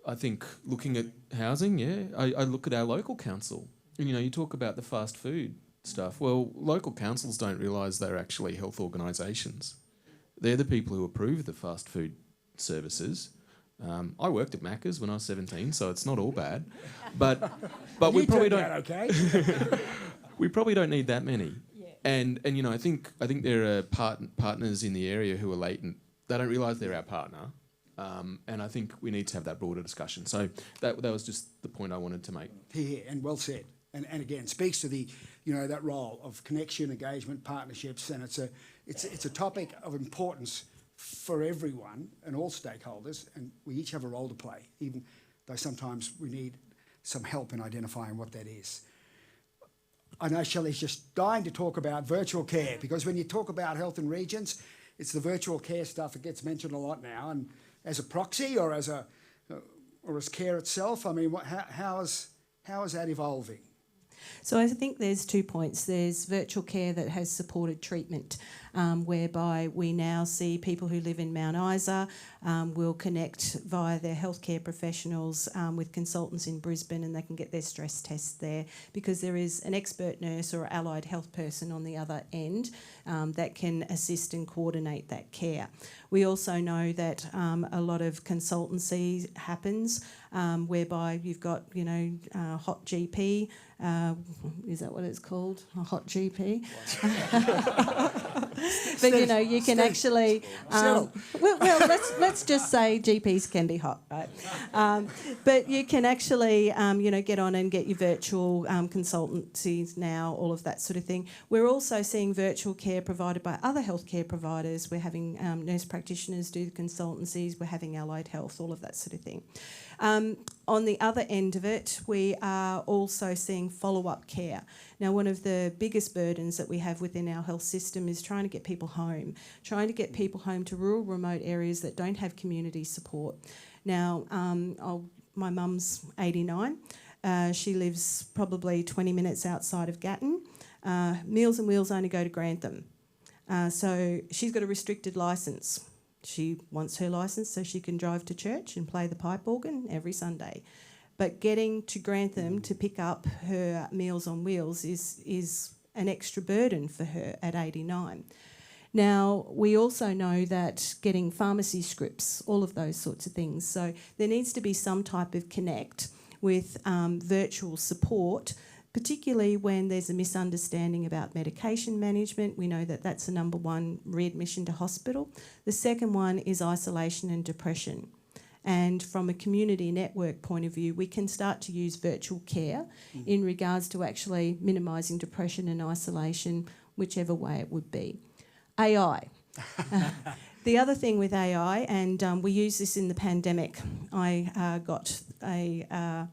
I think looking at housing, I look at our local council. You know, you talk about the fast food stuff. Well, local councils don't realise they're actually health organisations. They're the people who approve the fast food services. I worked at Macca's when I was 17, so it's not all bad. But we probably don't. Okay. We probably don't need that many. Yeah. And you know, I think there are partners in the area who are latent. They don't realise they're our partner, And I think we need to have that broader discussion. So that was just the point I wanted to make.
Here, and well said. And again, speaks to the, you know, that role of connection, engagement, partnerships, and it's a topic of importance for everyone and all stakeholders, and we each have a role to play, even though sometimes we need some help in identifying what that is. I know Shelley's just dying to talk about virtual care, because when you talk about health in regions, it's the virtual care stuff that gets mentioned a lot now, and as a proxy or as care itself. I mean, how is that evolving?
So I think there's 2 points. There's virtual care that has supported treatment, whereby we now see people who live in Mount Isa will connect via their healthcare professionals with consultants in Brisbane, and they can get their stress tests there, because there is an expert nurse or allied health person on the other end that can assist and coordinate that care. We also know that a lot of consultancy happens whereby you've got, you know, Hot GP. Is that what it's called? A Hot GP? But you know, you can actually. Well, let's just say GPs can be hot, right? But you can actually, you know, get on and get your virtual consultancies now, all of that sort of thing. We're also seeing virtual care provided by other healthcare providers. We're having nurse practitioners do the consultancies. We're having allied health, all of that sort of thing. On the other end of it, we are also seeing follow-up care. Now, one of the biggest burdens that we have within our health system is trying to get people home to rural, remote areas that don't have community support. Now, my mum's 89. She lives probably 20 minutes outside of Gatton. Meals and Wheels only go to Grantham. So she's got a restricted licence. She wants her licence so she can drive to church and play the pipe organ every Sunday. But getting to Grantham to pick up her Meals on Wheels is an extra burden for her at 89. Now, we also know that getting pharmacy scripts, all of those sorts of things. So there needs to be some type of connect with virtual support, particularly when there's a misunderstanding about medication management. We know that that's the number one readmission to hospital. The second one is isolation and depression. And from a community network point of view, we can start to use virtual care in regards to actually minimising depression and isolation, whichever way it would be. AI. The other thing with AI, and we use this in the pandemic, I got a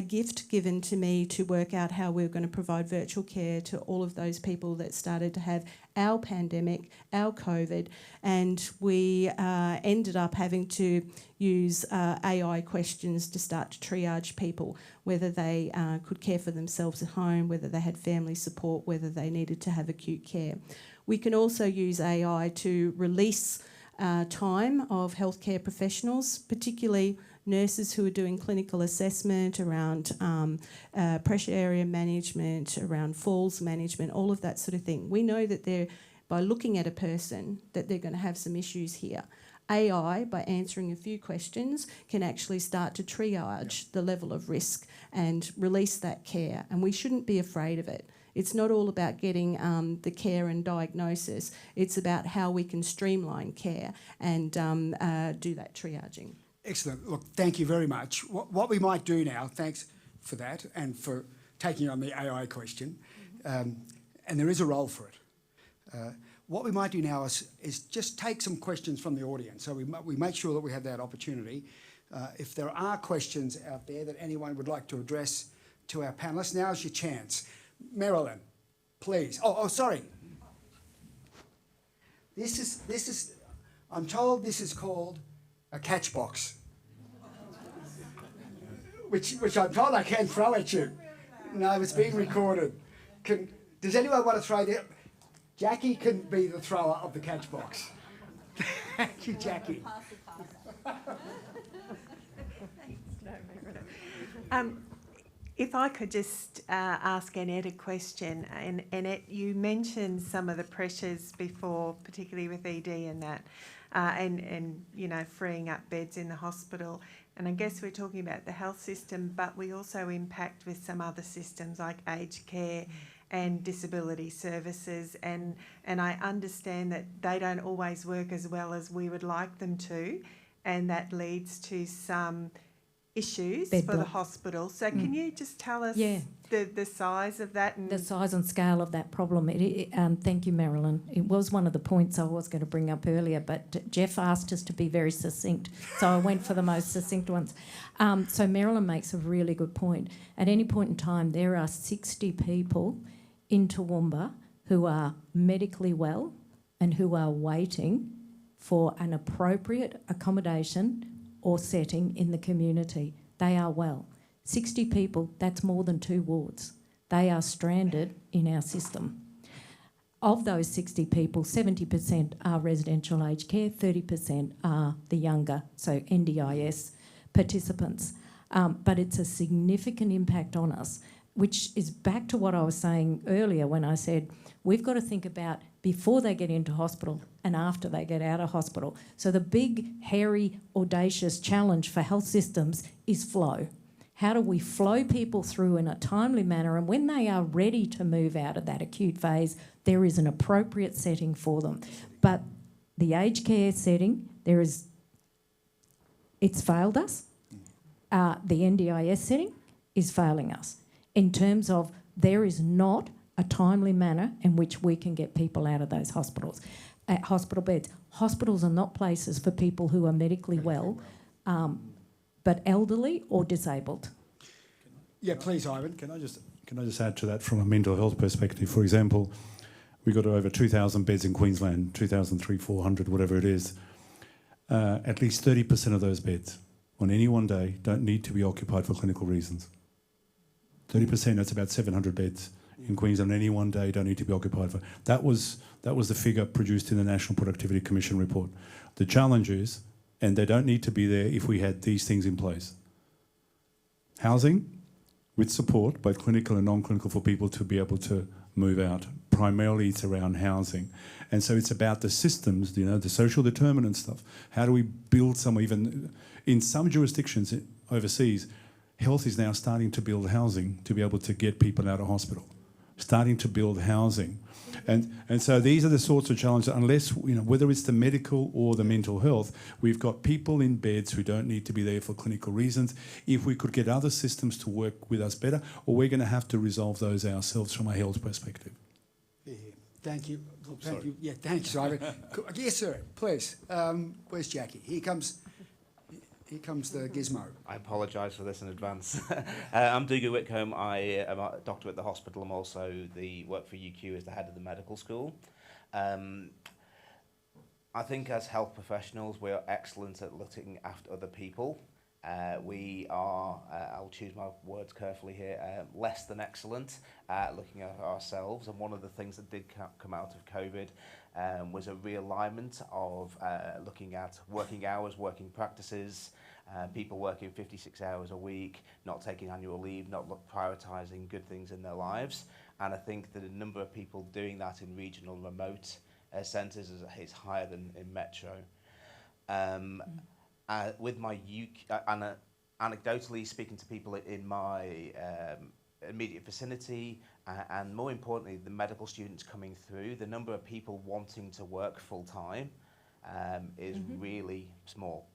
gift given to me to work out how we were going to provide virtual care to all of those people that started to have our pandemic, our COVID, and we ended up having to use AI questions to start to triage people, whether they could care for themselves at home, whether they had family support, whether they needed to have acute care. We can also use AI to release time of healthcare professionals, particularly nurses who are doing clinical assessment around pressure area management, around falls management, all of that sort of thing. We know that by looking at a person, that they're going to have some issues here. AI, by answering a few questions, can actually start to triage the level of risk and release that care, and we shouldn't be afraid of it. It's not all about getting the care and diagnosis. It's about how we can streamline care and do that triaging.
Excellent. Look, thank you very much. What we might do now, thanks for that and for taking on the AI question, and there is a role for it. What we might do now is just take some questions from the audience. So we make sure that we have that opportunity. If there are questions out there that anyone would like to address to our panellists, now's your chance. Marilyn, please. Oh, sorry. This is. I'm told this is called a catch box, which I'm told I can throw at you. No, it's being recorded. Does anyone want to throw that? Jackie can be the thrower of the catch box. Thank you, Jackie.
If I could just ask Annette a question. And Annette, you mentioned some of the pressures before, particularly with ED and that, and you know, freeing up beds in the hospital. And I guess we're talking about the health system, but we also impact with some other systems like aged care and disability services, and I understand that they don't always work as well as we would like them to, and that leads to some issues
Bed
for the
block.
hospital. So can you just tell us
Yeah.
the size of that? And
The size and scale of that problem. Thank you, Marilyn. It was one of the points I was going to bring up earlier, but Jeff asked us to be very succinct, so I went for the most succinct ones. So Marilyn makes a really good point. At any point in time, there are 60 people in Toowoomba who are medically well and who are waiting for an appropriate accommodation or setting in the community. They are well. 60 people, that's more than 2 wards. They are stranded in our system. Of those 60 people, 70% are residential aged care, 30% are the younger, so NDIS participants. But it's a significant impact on us, which is back to what I was saying earlier when I said we've got to think about before they get into hospital and after they get out of hospital. So the big, hairy, audacious challenge for health systems is flow. How do we flow people through in a timely manner, and when they are ready to move out of that acute phase, there is an appropriate setting for them. But the aged care setting, it's failed us. The NDIS setting is failing us in terms of there is not a timely manner in which we can get people out of those hospitals, hospital beds. Hospitals are not places for people who are medically well, but elderly or disabled.
Yeah, please, Ivan.
Can I just add to that from a mental health perspective? For example, we've got over 2,000 beds in Queensland, 2,300-400, whatever it is. At least 30% of those beds on any one day don't need to be occupied for clinical reasons. 30%, that's about 700 beds in Queensland on any one day don't need to be occupied for. That was the figure produced in the National Productivity Commission report. The challenge is, and they don't need to be there if we had these things in place. Housing with support, both clinical and non-clinical, for people to be able to move out. Primarily it's around housing. And so it's about the systems, the social determinant stuff. How do we build some, even in some jurisdictions overseas, health is now starting to build housing to be able to get people out of hospital. Starting to build housing. And so these are the sorts of challenges, unless, whether it's the medical or the mental health, we've got people in beds who don't need to be there for clinical reasons. If we could get other systems to work with us better, or we're going to have to resolve those ourselves from a health perspective.
Yeah. Thank you. Thank you. Yeah, thanks, Ivan. Yes, sir, please. Where's Jackie? Here comes the gizmo.
I apologise for this in advance. I'm Dougal Whitcomb. I am a doctor at the hospital. I'm also work for UQ as the head of the medical school. I think as health professionals, we are excellent at looking after other people. We are, I'll choose my words carefully here, less than excellent at looking at ourselves. And one of the things that did come out of COVID was a realignment of looking at working hours, working practices, people working 56 hours a week, not taking annual leave, not prioritising good things in their lives. And I think that the number of people doing that in regional remote centres is higher than in metro. With my anecdotally speaking to people in my immediate vicinity, and more importantly, the medical students coming through, the number of people wanting to work full time is really small.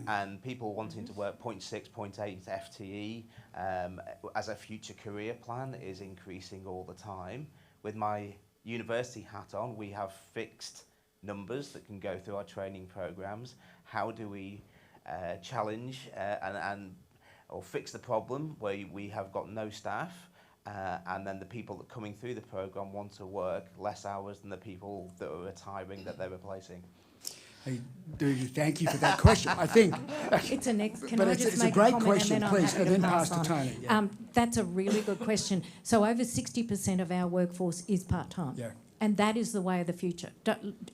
And people wanting to work 0.6, 0.8 FTE as a future career plan is increasing all the time. With my university hat on, we have fixed numbers that can go through our training programs. How do we challenge or fix the problem where we have got no staff, and then the people that are coming through the program want to work less hours than the people that are retiring that they're replacing?
Hey, Dougie, thank you for that question. I think
It's an can
But
I
it's-
just
it's a
make
great
comment
question,
and then
please,
I'm happy
and then
to
pass
pass
to
on.
Tony, yeah.
That's a really good question. So over 60% of our workforce is part-time.
Yeah.
And that is the way of the future.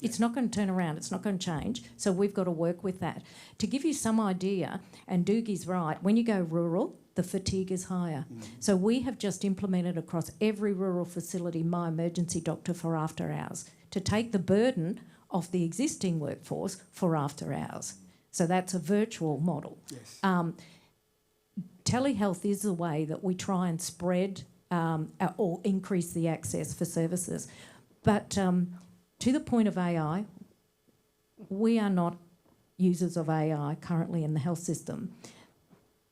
It's not going to turn around. It's not going to change. So we've got to work with that. To give you some idea, and Doogie's right, when you go rural, the fatigue is higher. So we have just implemented across every rural facility My Emergency Doctor for after hours to take the burden of the existing workforce for after hours. So that's a virtual model.
Yes.
Telehealth is the way that we try and spread or increase the access for services. But to the point of AI, we are not users of AI currently in the health system.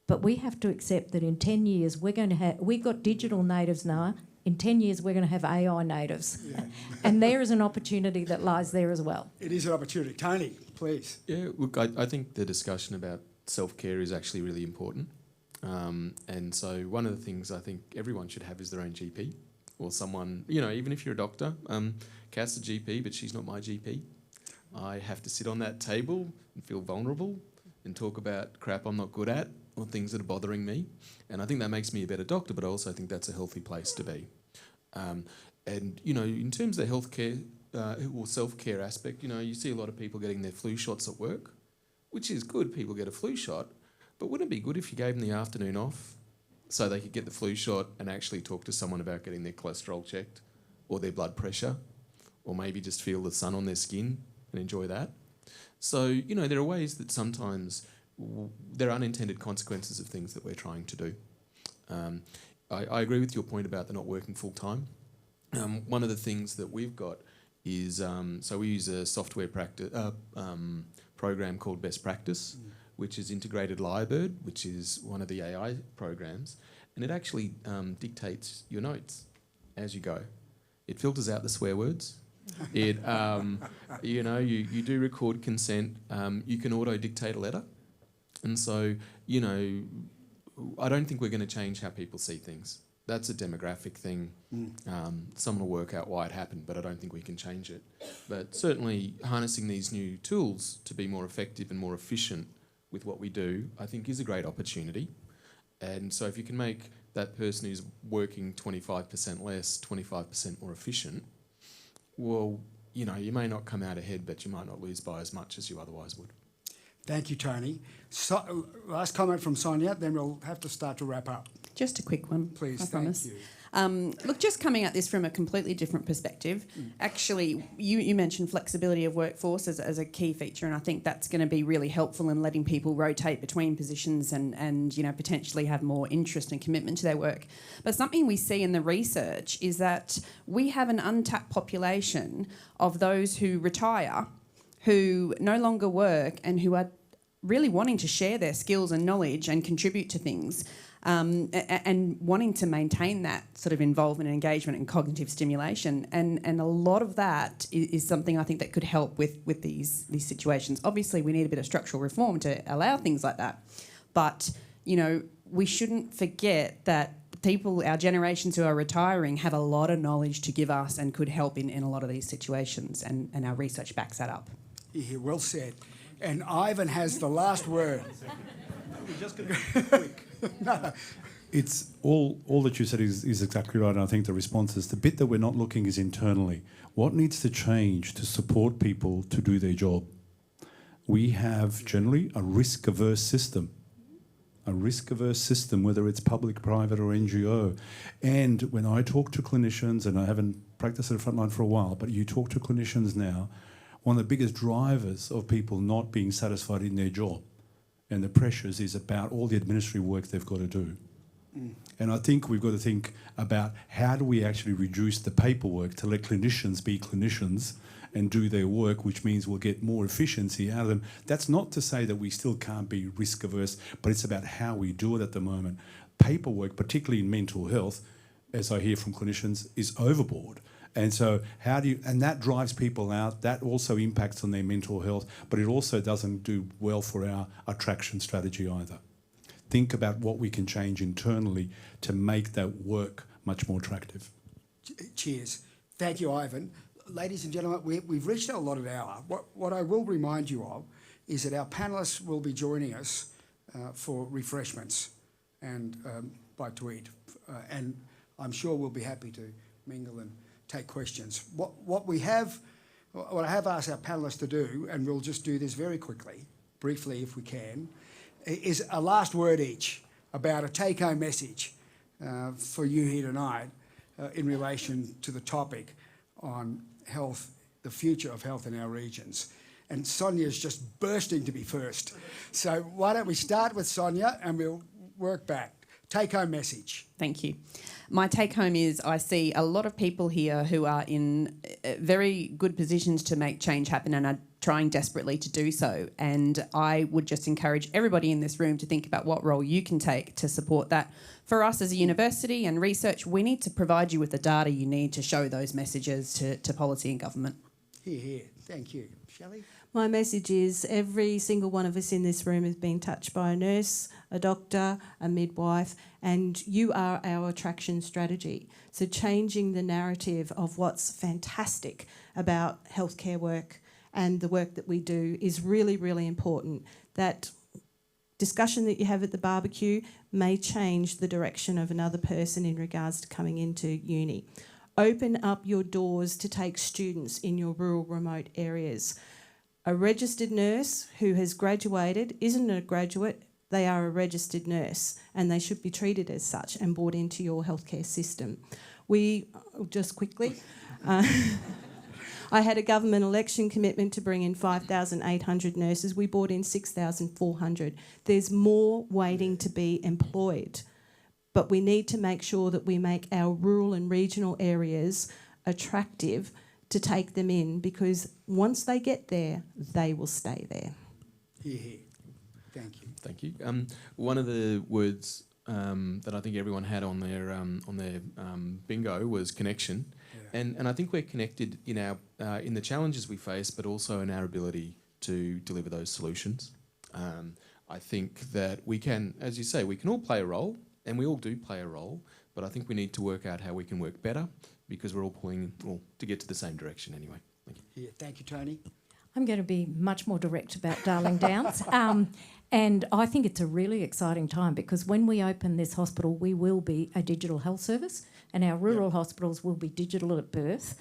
But we have to accept that in 10 years, we've got digital natives now. In 10 years, we're going to have AI natives.
Yeah.
And there is an opportunity that lies there as well.
It is an opportunity. Tony, please.
Yeah, look, I think the discussion about self-care is actually really important. And so one of the things I think everyone should have is their own GP or someone, even if you're a doctor. Cass a GP, but she's not my GP. I have to sit on that table and feel vulnerable and talk about crap I'm not good at or things that are bothering me. And I think that makes me a better doctor, but I also think that's a healthy place to be. And, in terms of the healthcare or self-care aspect, you see a lot of people getting their flu shots at work, which is good. People get a flu shot, but wouldn't it be good if you gave them the afternoon off so they could get the flu shot and actually talk to someone about getting their cholesterol checked or their blood pressure, or maybe just feel the sun on their skin and enjoy that? So, there are ways that sometimes there are unintended consequences of things that we're trying to do. I agree with your point about they're not working full time. One of the things that we've got is, so we use a software program called Best Practice, which is integrated Lyrebird, which is one of the AI programs, and it actually dictates your notes as you go. It filters out the swear words. It, you do record consent. You can auto-dictate a letter. And so, I don't think we're going to change how people see things. That's a demographic thing. Someone will work out why it happened, but I don't think we can change it. But certainly harnessing these new tools to be more effective and more efficient with what we do, I think is a great opportunity. And so if you can make that person who's working 25% less, 25% more efficient, well, you may not come out ahead, but you might not lose by as much as you otherwise would.
Thank you, Tony. So, last comment from Sonia, then we'll have to start to wrap up.
Just a quick one,
Please,
I
thank
promise.
you.
Look, just coming at this from a completely different perspective, actually, you mentioned flexibility of workforce as a key feature, and I think that's going to be really helpful in letting people rotate between positions and potentially have more interest and commitment to their work. But something we see in the research is that we have an untapped population of those who retire, who no longer work and who are really wanting to share their skills and knowledge and contribute to things, and wanting to maintain that sort of involvement and engagement and cognitive stimulation. And a lot of that is something I think that could help with these situations. Obviously, we need a bit of structural reform to allow things like that. But, we shouldn't forget that people, our generations who are retiring, have a lot of knowledge to give us and could help in a lot of these situations, and our research backs that up.
Yeah, well said. And Ivan has the last word.
We're just going to be quick. No. It's all that you said is exactly right, and I think the response is the bit that we're not looking is internally. What needs to change to support people to do their job? We have generally a risk-averse system. Whether it's public, private or NGO. And when I talk to clinicians, and I haven't practiced at the front line for a while, but you talk to clinicians now, one of the biggest drivers of people not being satisfied in their job and the pressures is about all the administrative work they've got to do. And I think we've got to think about how do we actually reduce the paperwork to let clinicians be clinicians and do their work, which means we'll get more efficiency out of them. That's not to say that we still can't be risk averse, but it's about how we do it at the moment. Paperwork, particularly in mental health, as I hear from clinicians, is overboard. And so and that drives people out. That also impacts on their mental health, but it also doesn't do well for our attraction strategy either. Think about what we can change internally to make that work much more attractive.
Cheers. Thank you, Ivan. Ladies and gentlemen, we've reached our allotted hour. What I will remind you of is that our panellists will be joining us for refreshments and bite to eat. And I'm sure we'll be happy to mingle and take questions. What I have asked our panellists to do, and we'll just do this very quickly, briefly if we can, is a last word each about a take-home message for you here tonight in relation to the topic on health, the future of health in our regions. And Sonia's just bursting to be first. So why don't we start with Sonia and we'll work back. take-home message.
Thank you. My take home is I see a lot of people here who are in very good positions to make change happen and are trying desperately to do so. And I would just encourage everybody in this room to think about what role you can take to support that. For us as a university and research, we need to provide you with the data you need to show those messages to policy and government.
Here, here. Thank you. Shelley?
My message is every single one of us in this room has been touched by a nurse, a doctor, a midwife, and you are our attraction strategy. So changing the narrative of what's fantastic about healthcare work and the work that we do is really, really important. That discussion that you have at the barbecue may change the direction of another person in regards to coming into uni. Open up your doors to take students in your rural, remote areas. A registered nurse who has graduated isn't a graduate, they are a registered nurse and they should be treated as such and brought into your healthcare system. Just quickly, I had a government election commitment to bring in 5,800 nurses. We brought in 6,400. There's more waiting to be employed, but we need to make sure that we make our rural and regional areas attractive to take them in, because once they get there, they will stay there.
Here, here. Thank you.
Thank you. One of the words that I think everyone had on their bingo was connection,
Yeah.
and I think we're connected in our in the challenges we face, but also in our ability to deliver those solutions. I think that we can, as you say, we can all play a role, and we all do play a role, but I think we need to work out how we can work better, because we're all pulling to get to the same direction anyway. Thank you.
Yeah, thank you, Tony.
I'm going to be much more direct about Darling Downs. And I think it's a really exciting time, because when we open this hospital, we will be a digital health service, and our rural hospitals will be digital at birth.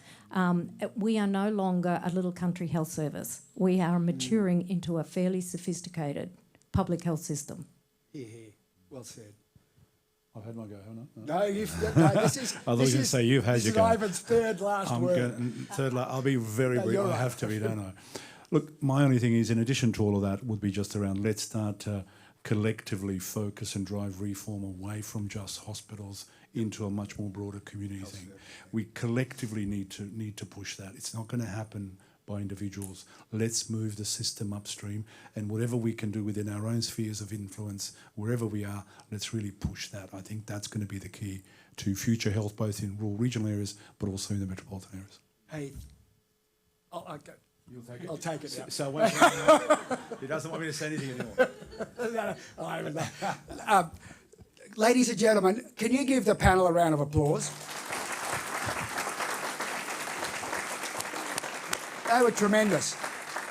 We are no longer a little country health service. We are maturing into a fairly sophisticated public health system.
Here, here. Well said.
I've had my go, haven't I?
No, this is.
I thought you were going to say you've had
this
your
is
go.
Ivan's third last word.
I'll be very
No,
brief.
you're
I
right.
have to be, don't I? Look, my only thing is, in addition to all of that, would be just around let's start to collectively focus and drive reform away from just hospitals into a much more broader community thing. We collectively need to push that. It's not going to happen by individuals. Let's move the system upstream, and whatever we can do within our own spheres of influence, wherever we are, let's really push that. I think that's going to be the key to future health, both in rural regional areas, but also in the metropolitan areas.
Hey, I'll take it. Now.
So he doesn't want me to say anything anymore.
Ladies and gentlemen, can you give the panel a round of applause? They were tremendous.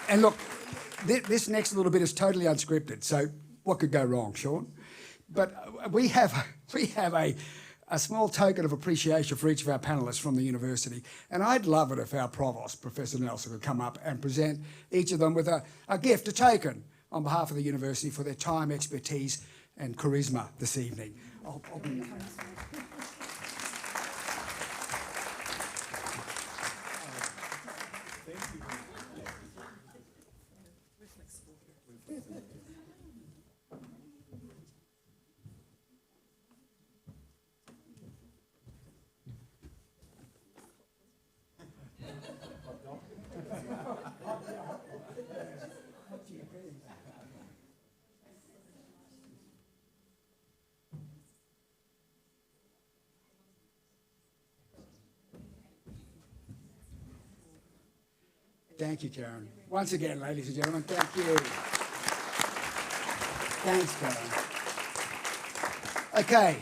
And look, this next little bit is totally unscripted, so what could go wrong, Sean? But we have a small token of appreciation for each of our panellists from the university, and I'd love it if our provost, Professor Nelson, could come up and present each of them with a gift, a token, on behalf of the university for their time, expertise and charisma this evening. I'll bring that round. Thank you, Karen. Once again, ladies and gentlemen, thank you. Thanks, Karen. Okay,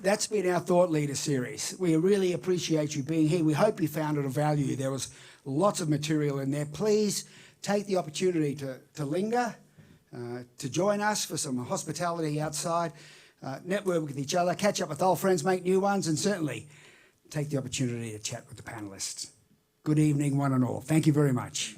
that's been our Thought Leader series. We really appreciate you being here. We hope you found it of value. There was lots of material in there. Please take the opportunity to linger, to join us for some hospitality outside, network with each other, catch up with old friends, make new ones, and certainly take the opportunity to chat with the panellists. Good evening, one and all. Thank you very much.